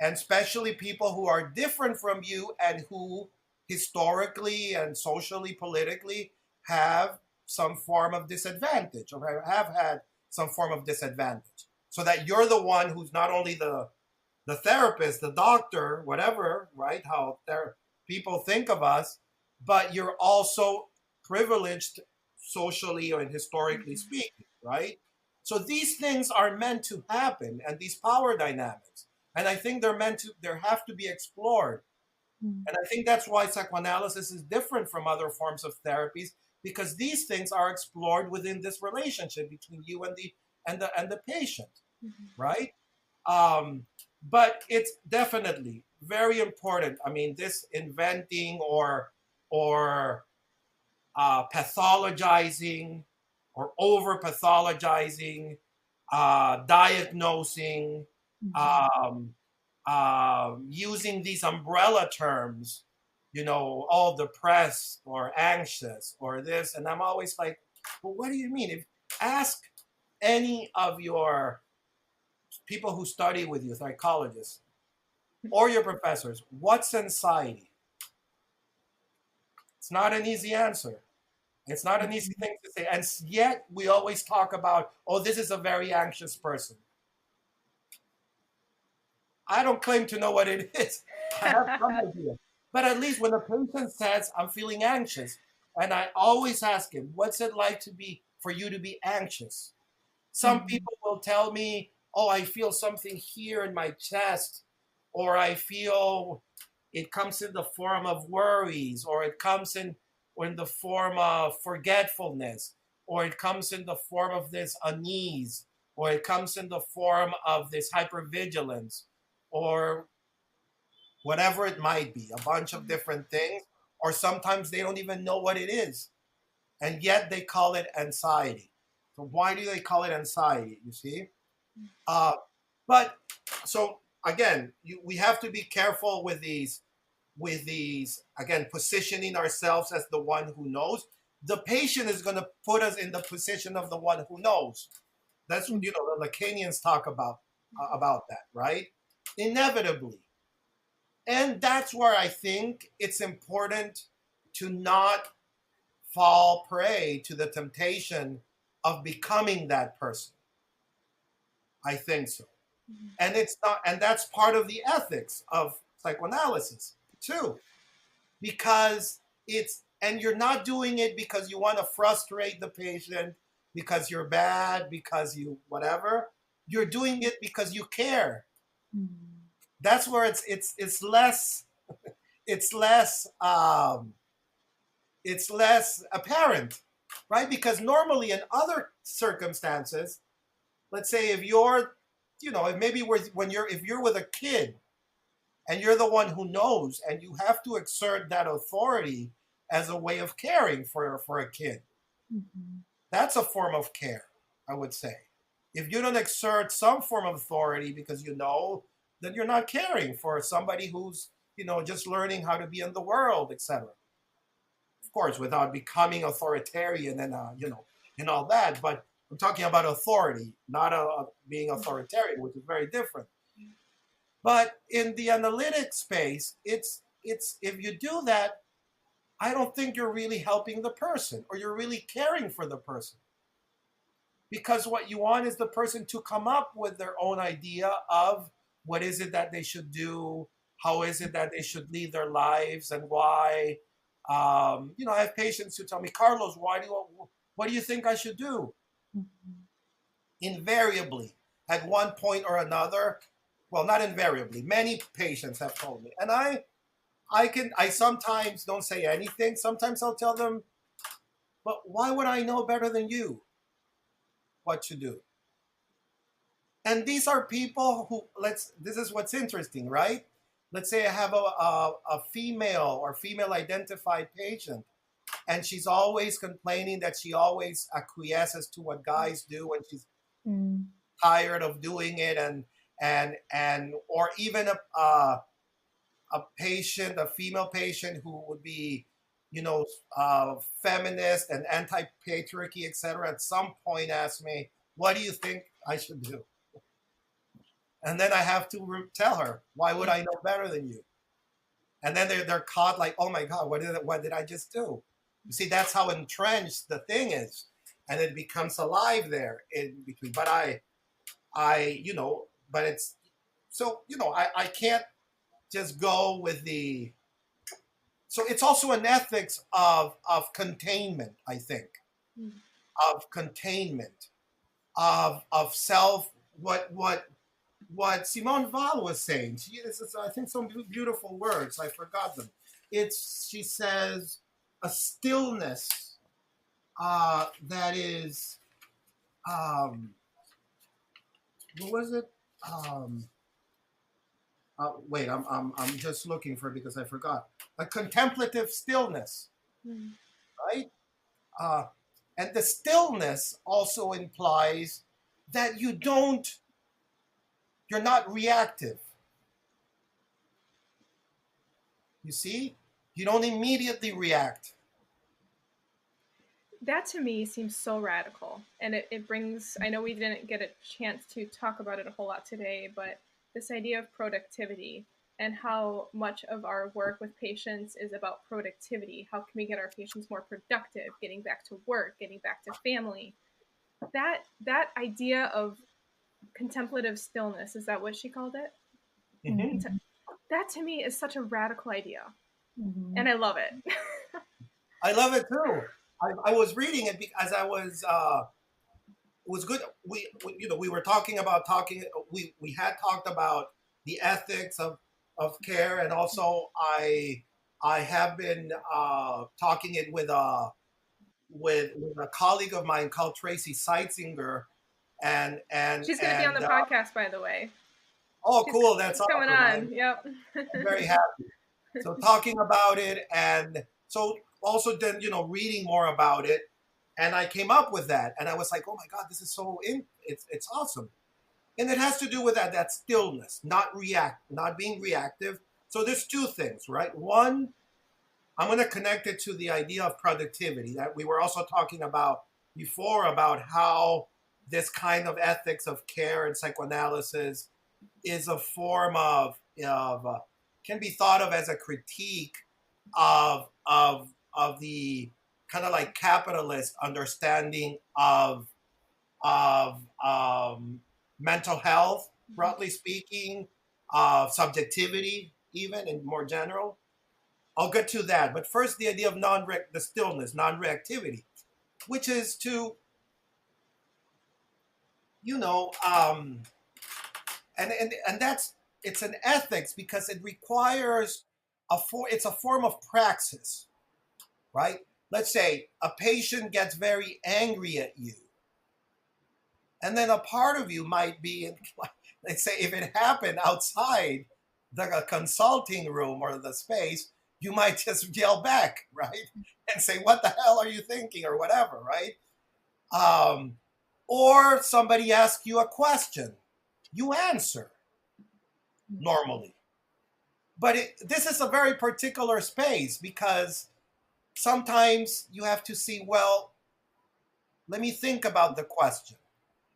And especially people who are different from you and who historically and socially, politically have some form of disadvantage or have had some form of disadvantage. So that you're the one who's not only the therapist, the doctor, whatever, right? How people think of us, but you're also privileged socially or historically speaking, right? So these things are meant to happen, and these power dynamics. And I think they have to be explored. And I think that's why psychoanalysis is different from other forms of therapies, because these things are explored within this relationship between you and the patient, right? But it's definitely very important. I mean, this inventing or pathologizing or over pathologizing, diagnosing, using these umbrella terms, all depressed or anxious or this. And I'm always like, well, what do you mean? Ask any of your people who study with you, psychologists, or your professors, what's anxiety? It's not an easy answer. It's not an easy thing to say. And yet we always talk about, oh, this is a very anxious person. I don't claim to know what it is. I have some idea. But at least when a patient says, I'm feeling anxious, and I always ask him, what's it like for you to be anxious? Some people will tell me, oh, I feel something here in my chest, or I feel it comes in the form of worries, or it comes in the form of forgetfulness, or it comes in the form of this unease, or it comes in the form of this hypervigilance, or whatever it might be, a bunch of different things, or sometimes they don't even know what it is, and yet they call it anxiety. So why do they call it anxiety, you see? But so again, we have to be careful with these, again, positioning ourselves as the one who knows. The patient is going to put us in the position of the one who knows. That's what, the Lacanians talk about that, right? Inevitably. And that's where I think it's important to not fall prey to the temptation of becoming that person. I think so. And that's part of the ethics of psychoanalysis too, because and you're not doing it because you want to frustrate the patient, because you're bad, because you whatever. You're doing it because you care. That's where it's less apparent, right? Because normally in other circumstances, let's say if you're, if you're with a kid and you're the one who knows and you have to exert that authority as a way of caring for a kid, that's a form of care, I would say. If you don't exert some form of authority because you know that you're not caring for somebody who's, just learning how to be in the world, etc. Of course, without becoming authoritarian and, and all that. But I'm talking about authority, not being authoritarian, which is very different. But in the analytic space, it's if you do that, I don't think you're really helping the person or you're really caring for the person. Because what you want is the person to come up with their own idea of what is it that they should do, how is it that they should lead their lives, and why. I have patients who tell me, Carlos, what do you think I should do? Invariably, at one point or another, well, not invariably, many patients have told me, and I I sometimes don't say anything. Sometimes I'll tell them, but why would I know better than you what to do? And these are people who, this is what's interesting, right? Let's say I have a female or female identified patient, and she's always complaining that she always acquiesces to what guys do, and she's tired of doing it, and or even a patient, a female patient who would be, feminist and anti-patriarchy, etc. At some point, ask me, "What do you think I should do?" And then I have to tell her, "Why would I know better than you?" And then they're caught like, "Oh my God, what did I just do?" You see, that's how entrenched the thing is, and it becomes alive there in between. But but it's so I can't just go with the. So it's also an ethics of containment, I think, of containment, of self. What Simone Weil was saying. I think, some beautiful words. I forgot them. She says, a stillness that is, what was it? Wait, I'm just looking for it because I forgot. A contemplative stillness, right? And the stillness also implies that you're not reactive. You see? You don't immediately react. That to me seems so radical. And it brings, I know we didn't get a chance to talk about it a whole lot today, but this idea of productivity and how much of our work with patients is about productivity. How can we get our patients more productive, getting back to work, getting back to family? That idea of contemplative stillness, is that what she called it? Mm-hmm. That to me is such a radical idea. And I love it. I love it too. I was reading it because it was good. We were talking. We had talked about the ethics of care, and also I have been talking it with a colleague of mine called Tracy Seitzinger, and she's going to be on the podcast, by the way. Oh, cool! That's awesome. Coming on. Yep. I'm very happy. So talking about it, and so also then reading more about it, and I came up with that, and I was like, oh my God, this is it's awesome, and it has to do with that stillness, not being reactive. So there's two things, right? One, I'm going to connect it to the idea of productivity that we were also talking about before, about how this kind of ethics of care and psychoanalysis is a form of can be thought of as a critique of the kind of like capitalist understanding of mental health, broadly speaking, of subjectivity, even in more general. I'll get to that, but first the idea of the stillness, non-reactivity, which is to and it's an ethics because it requires it's a form of praxis, right? Let's say a patient gets very angry at you, and then a part of you might be, let's say, if it happened outside the consulting room or the space, you might just yell back, right? And say, what the hell are you thinking, or whatever, right? Or somebody asks you a question, you answer normally. But this is a very particular space because sometimes you have to see, well, let me think about the question.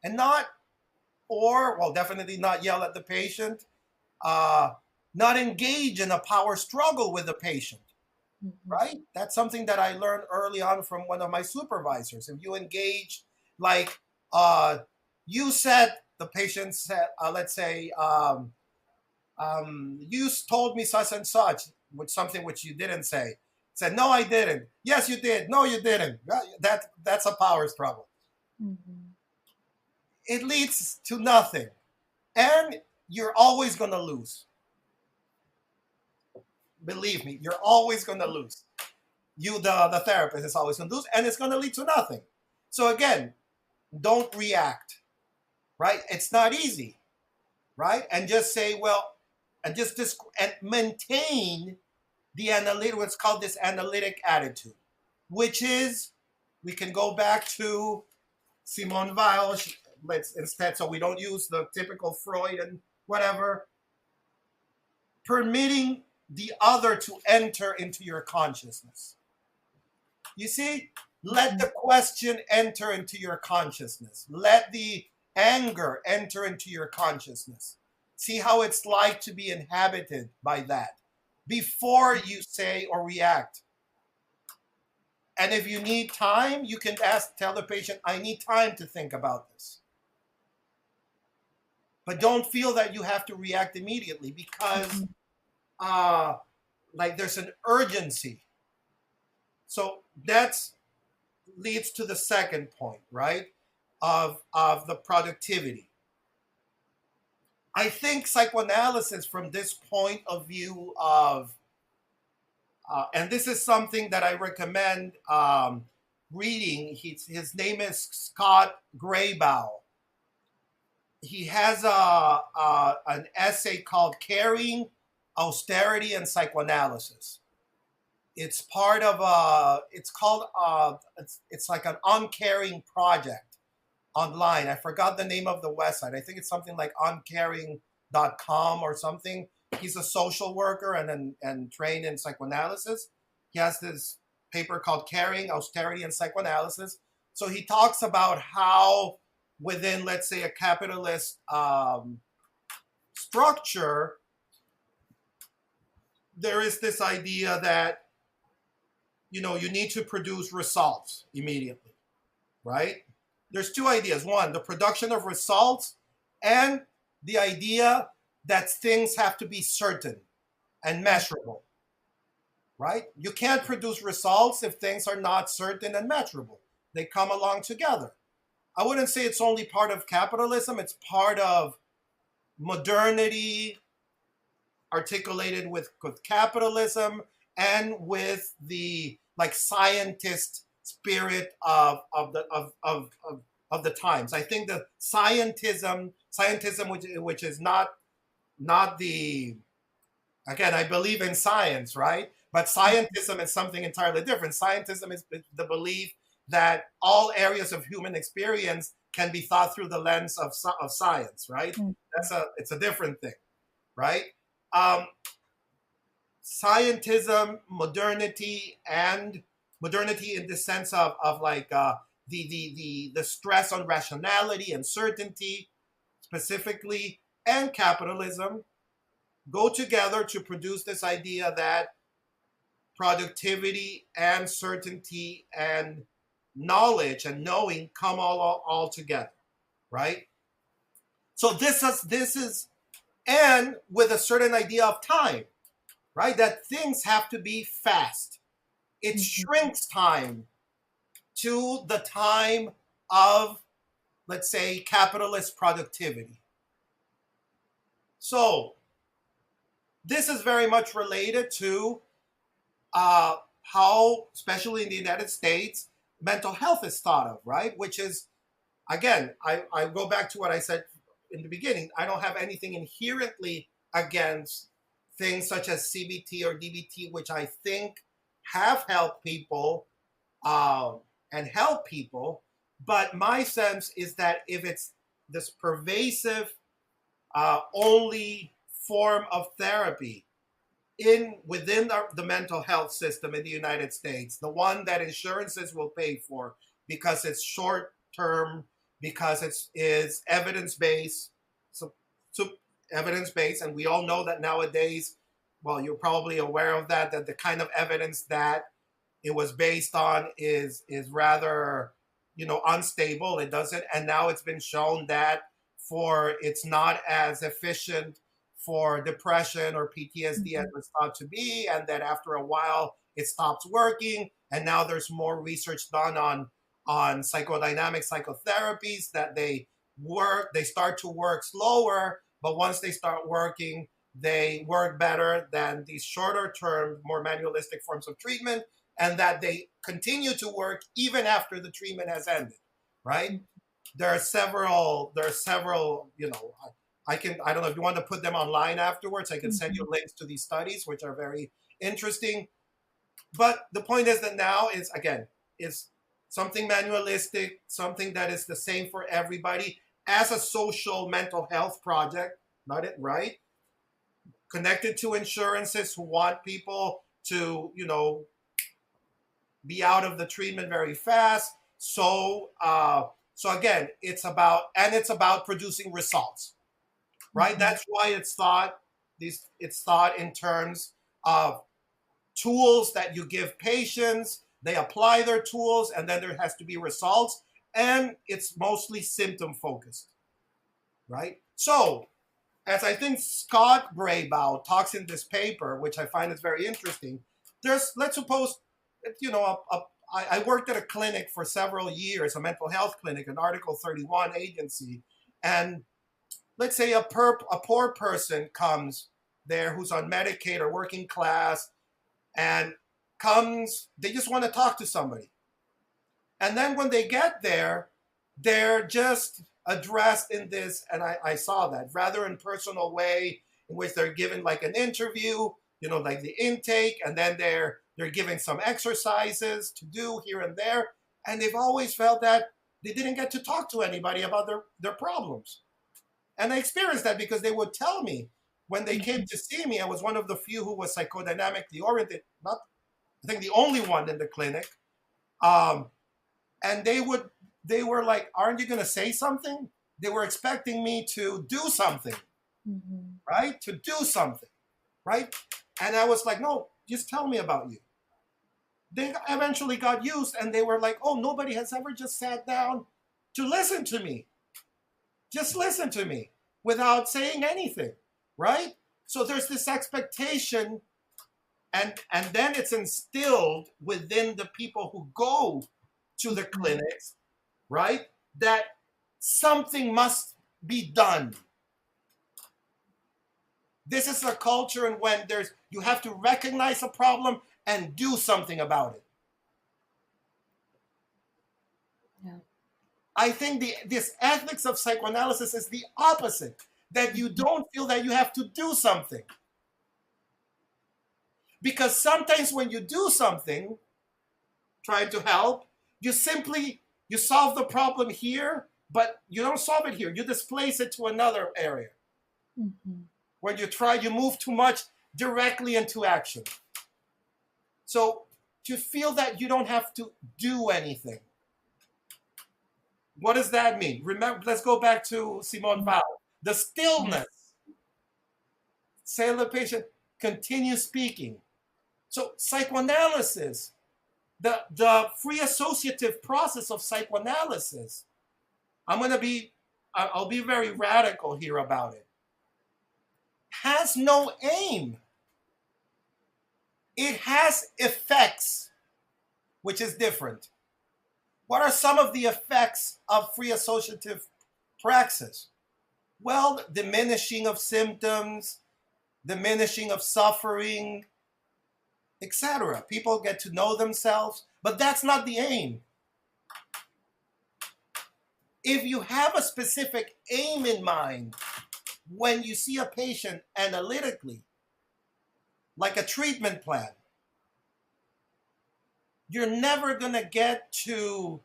And definitely not yell at the patient, not engage in a power struggle with the patient, right? That's something that I learned early on from one of my supervisors. If you engage, like you said, the patient said, let's say, you told me such and such, with something which you didn't say. Said, no, I didn't. Yes, you did. No, you didn't. That's a power struggle. It leads to nothing. And you're always going to lose. believe me, you're always going to lose. The therapist is always going to lose, and it's going to lead to nothing. So again, don't react, right? It's not easy, right? And just say, well, and and maintain what's called this analytic attitude, which is, we can go back to Simone Weil, let's instead, so we don't use the typical Freud and whatever, permitting the other to enter into your consciousness. You see, let the question enter into your consciousness. Let the anger enter into your consciousness. See how it's like to be inhabited by that before you say or react. And if you need time, you can tell the patient, I need time to think about this. But don't feel that you have to react immediately, because there's an urgency. So that leads to the second point, right, of the productivity. I think psychoanalysis, from this point of view of, and this is something that I recommend reading. His name is Scott Graybow. He has an essay called Caring, Austerity, and Psychoanalysis. It's part of it's like an uncaring project online. I forgot the name of the website. I think it's something like uncaring.com or something. He's a social worker and trained in psychoanalysis. He has this paper called Caring, Austerity, and Psychoanalysis. So he talks about how within, let's say, a capitalist structure, there is this idea that, you need to produce results immediately, right? There's two ideas. One, the production of results, and the idea that things have to be certain and measurable, right? You can't produce results if things are not certain and measurable. They come along together. I wouldn't say it's only part of capitalism. It's part of modernity articulated with capitalism and with the scientist spirit of the times. I think the scientism, which is not the, again, I believe in science, right? But scientism is something entirely different. Scientism is the belief that all areas of human experience can be thought through the lens of science, right? It's a different thing, right? Scientism, modernity in the sense of the stress on rationality and certainty specifically, and capitalism go together to produce this idea that productivity and certainty and knowledge and knowing come all together, right? So this is, and with a certain idea of time, right? That things have to be fast. It shrinks time to the time of, let's say, capitalist productivity. So this is very much related to how, especially in the United States, mental health is thought of, right? Which is, again, I go back to what I said in the beginning. I don't have anything inherently against things such as CBT or DBT, which I think have helped people and help people. But my sense is that if it's this pervasive only form of therapy within the mental health system in the United States, the one that insurances will pay for because it's short term, because it is evidence-based, so evidence-based, and we all know that nowadays, well, you're probably aware of that the kind of evidence that it was based on is rather, unstable. It doesn't, and now it's been shown that it's not as efficient for depression or PTSD as it's thought to be, and that after a while it stops working. And now there's more research done on psychodynamic psychotherapies that they start to work slower, but once they start working, they work better than these shorter term, more manualistic forms of treatment, and that they continue to work even after the treatment has ended, right? There are several, I don't know if you want to put them online afterwards. I can send you links to these studies, which are very interesting. But the point is that now is something manualistic, something that is the same for everybody as a social mental health project, not it, right? Connected to insurances who want people to, be out of the treatment very fast. So again, it's about producing results, right? That's why it's thought in terms of tools that you give patients, they apply their tools, and then there has to be results, and it's mostly symptom focused, right? So, as I think Scott Braybaugh talks in this paper, which I find is very interesting, let's suppose, I worked at a clinic for several years, a mental health clinic, an Article 31 agency, and let's say a poor person comes there who's on Medicaid or working class, and they just want to talk to somebody. And then when they get there, they're just addressed in this, and I saw that, rather impersonal way in which they're given like an interview, like the intake, and then they're given some exercises to do here and there. And they've always felt that they didn't get to talk to anybody about their problems. And I experienced that because they would tell me when they came to see me. I was one of the few who was psychodynamically oriented, not, I think, the only one in the clinic. And they were like, aren't you going to say something? They were expecting me to do something, right? To do something, right? And I was like, no, just tell me about you. They eventually got used, and they were like, oh, nobody has ever just sat down to listen to me. Just listen to me without saying anything, right? So there's this expectation, and then it's instilled within the people who go to the clinics, right? That something must be done. This is a culture in when you have to recognize a problem and do something about it. Yeah. I think this ethics of psychoanalysis is the opposite, that you don't feel that you have to do something. Because sometimes when you do something, trying to help, you solve the problem here, but you don't solve it here. You displace it to another area. When you move too much directly into action. So to feel that you don't have to do anything. What does that mean? Remember, let's go back to Simone Weil. The stillness. Say to the patient, continue speaking. So psychoanalysis, the free associative process of psychoanalysis, I'll be very radical here about it, has no aim. It has effects, which is different. What are some of the effects of free associative praxis? Well, diminishing of symptoms, diminishing of suffering, etc. People get to know themselves, but that's not the aim. If you have a specific aim in mind when you see a patient analytically, like a treatment plan, you're never going to get to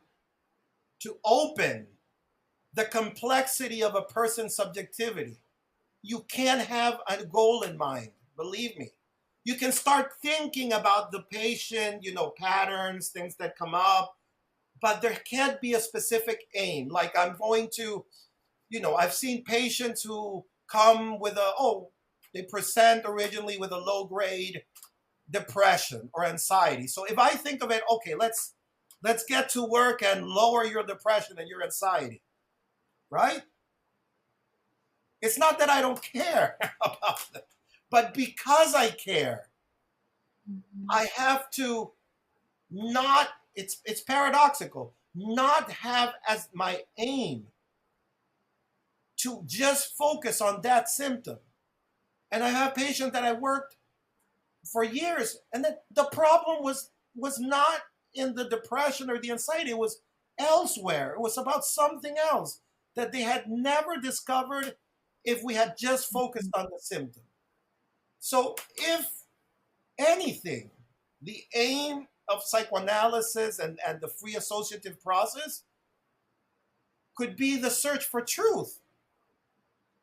open the complexity of a person's subjectivity. You can't have a goal in mind, believe me. You can start thinking about the patient, patterns, things that come up, but there can't be a specific aim. Like I'm going to, I've seen patients who come with they present originally with a low-grade depression or anxiety. So if I think of it, okay, let's get to work and lower your depression and your anxiety, right? It's not that I don't care about it, but because I care, I have to not, it's paradoxical, not have as my aim to just focus on that symptom. And I have patients that I worked for years, and then the problem was not in the depression or the anxiety. It was elsewhere. It was about something else that they had never discovered if we had just focused on the symptom. So if anything, the aim of psychoanalysis and the free associative process could be the search for truth.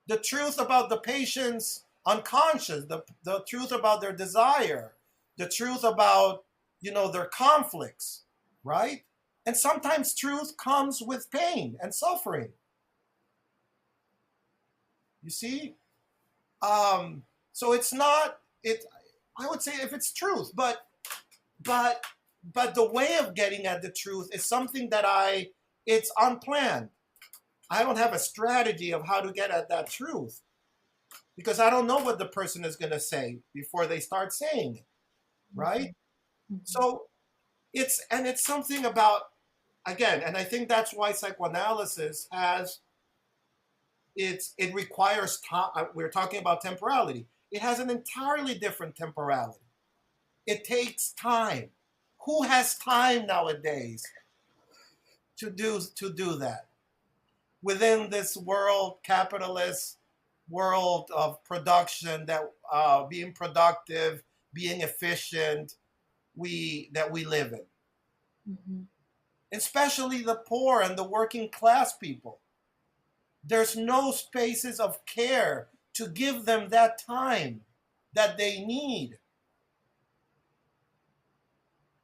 The truth about the patient's unconscious, the truth about their desire, the truth about, their conflicts, right? And sometimes truth comes with pain and suffering. You see? So it's not, I would say if it's truth, but the way of getting at the truth is something that it's unplanned. I don't have a strategy of how to get at that truth because I don't know what the person is going to say before they start saying it, right? Mm-hmm. So it's something about, again, and I think that's why psychoanalysis it requires time. We're talking about temporality. It has an entirely different temporality. It takes time. Who has time nowadays to do that? Within this world, capitalist world of production, that being productive, being efficient, that we live in. Mm-hmm. Especially the poor and the working class people. There's no spaces of care to give them that time that they need.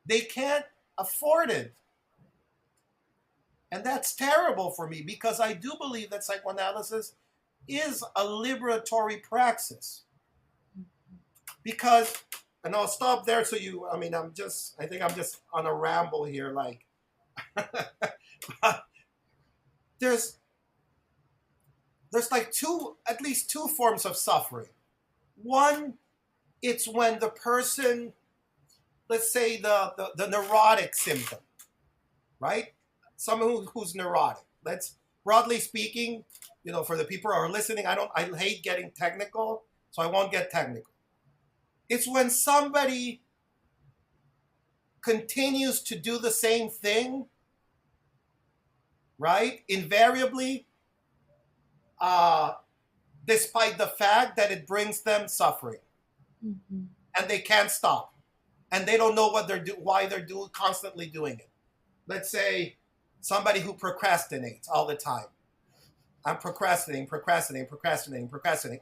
They can't afford it. And that's terrible for me because I do believe that psychoanalysis is a liberatory praxis. Because, and I'll stop there so I think I'm just on a ramble here, like, there's like at least two forms of suffering. One, it's when the person, let's say the neurotic symptom, right? Someone who's neurotic. Let's, broadly speaking, for the people who are listening, I hate getting technical, so I won't get technical. It's when somebody continues to do the same thing, right? Invariably, despite the fact that it brings them suffering. Mm-hmm. And they can't stop. And they don't know why they're constantly doing it. Let's say somebody who procrastinates all the time. I'm procrastinating.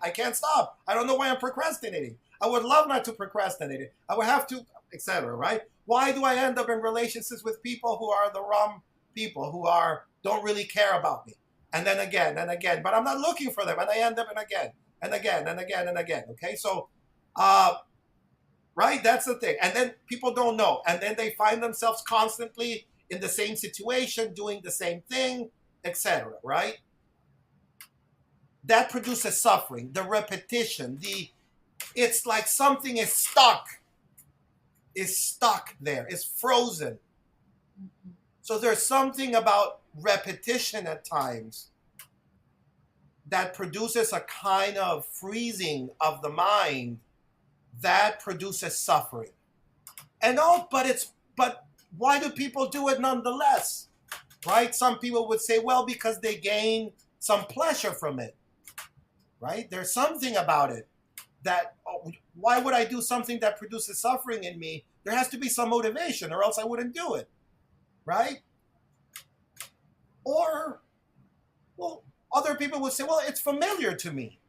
I can't stop. I don't know why I'm procrastinating. I would love not to procrastinate it. I would have to, etc., right? Why do I end up in relationships with people who are the wrong people, who don't really care about me? And then again, but I'm not looking for them. And I end up again. Okay, so, right, that's the thing. And then people don't know. And then they find themselves constantly in the same situation, doing the same thing, etc., right? That produces suffering, the repetition, it's like something is stuck there, is frozen. Mm-hmm. So there's something about repetition at times that produces a kind of freezing of the mind that produces suffering. But why do people do it nonetheless? Right? Some people would say, well, because they gain some pleasure from it. Right? There's something about it that, why would I do something that produces suffering in me? There has to be some motivation, or else I wouldn't do it. Right? Or, well, other people would say, well, it's familiar to me.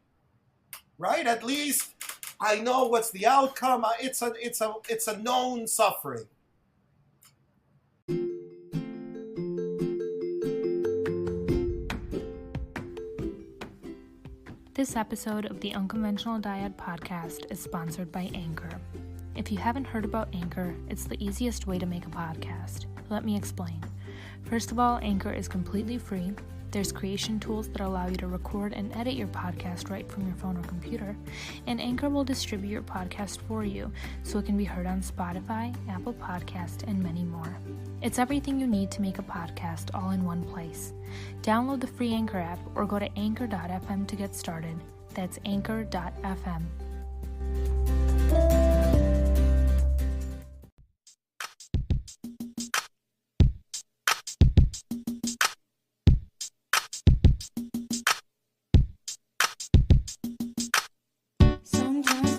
Right? At least I know what's the outcome. It's a known suffering. This episode of the Unconventional Dyad podcast is sponsored by Anchor. If you haven't heard about Anchor, it's the easiest way to make a podcast. Let me explain. First of all, Anchor is completely free. There's creation tools that allow you to record and edit your podcast right from your phone or computer, and Anchor will distribute your podcast for you so it can be heard on Spotify, Apple Podcast, and many more. It's everything you need to make a podcast all in one place. Download the free Anchor app or go to anchor.fm to get started. That's anchor.fm. Sometimes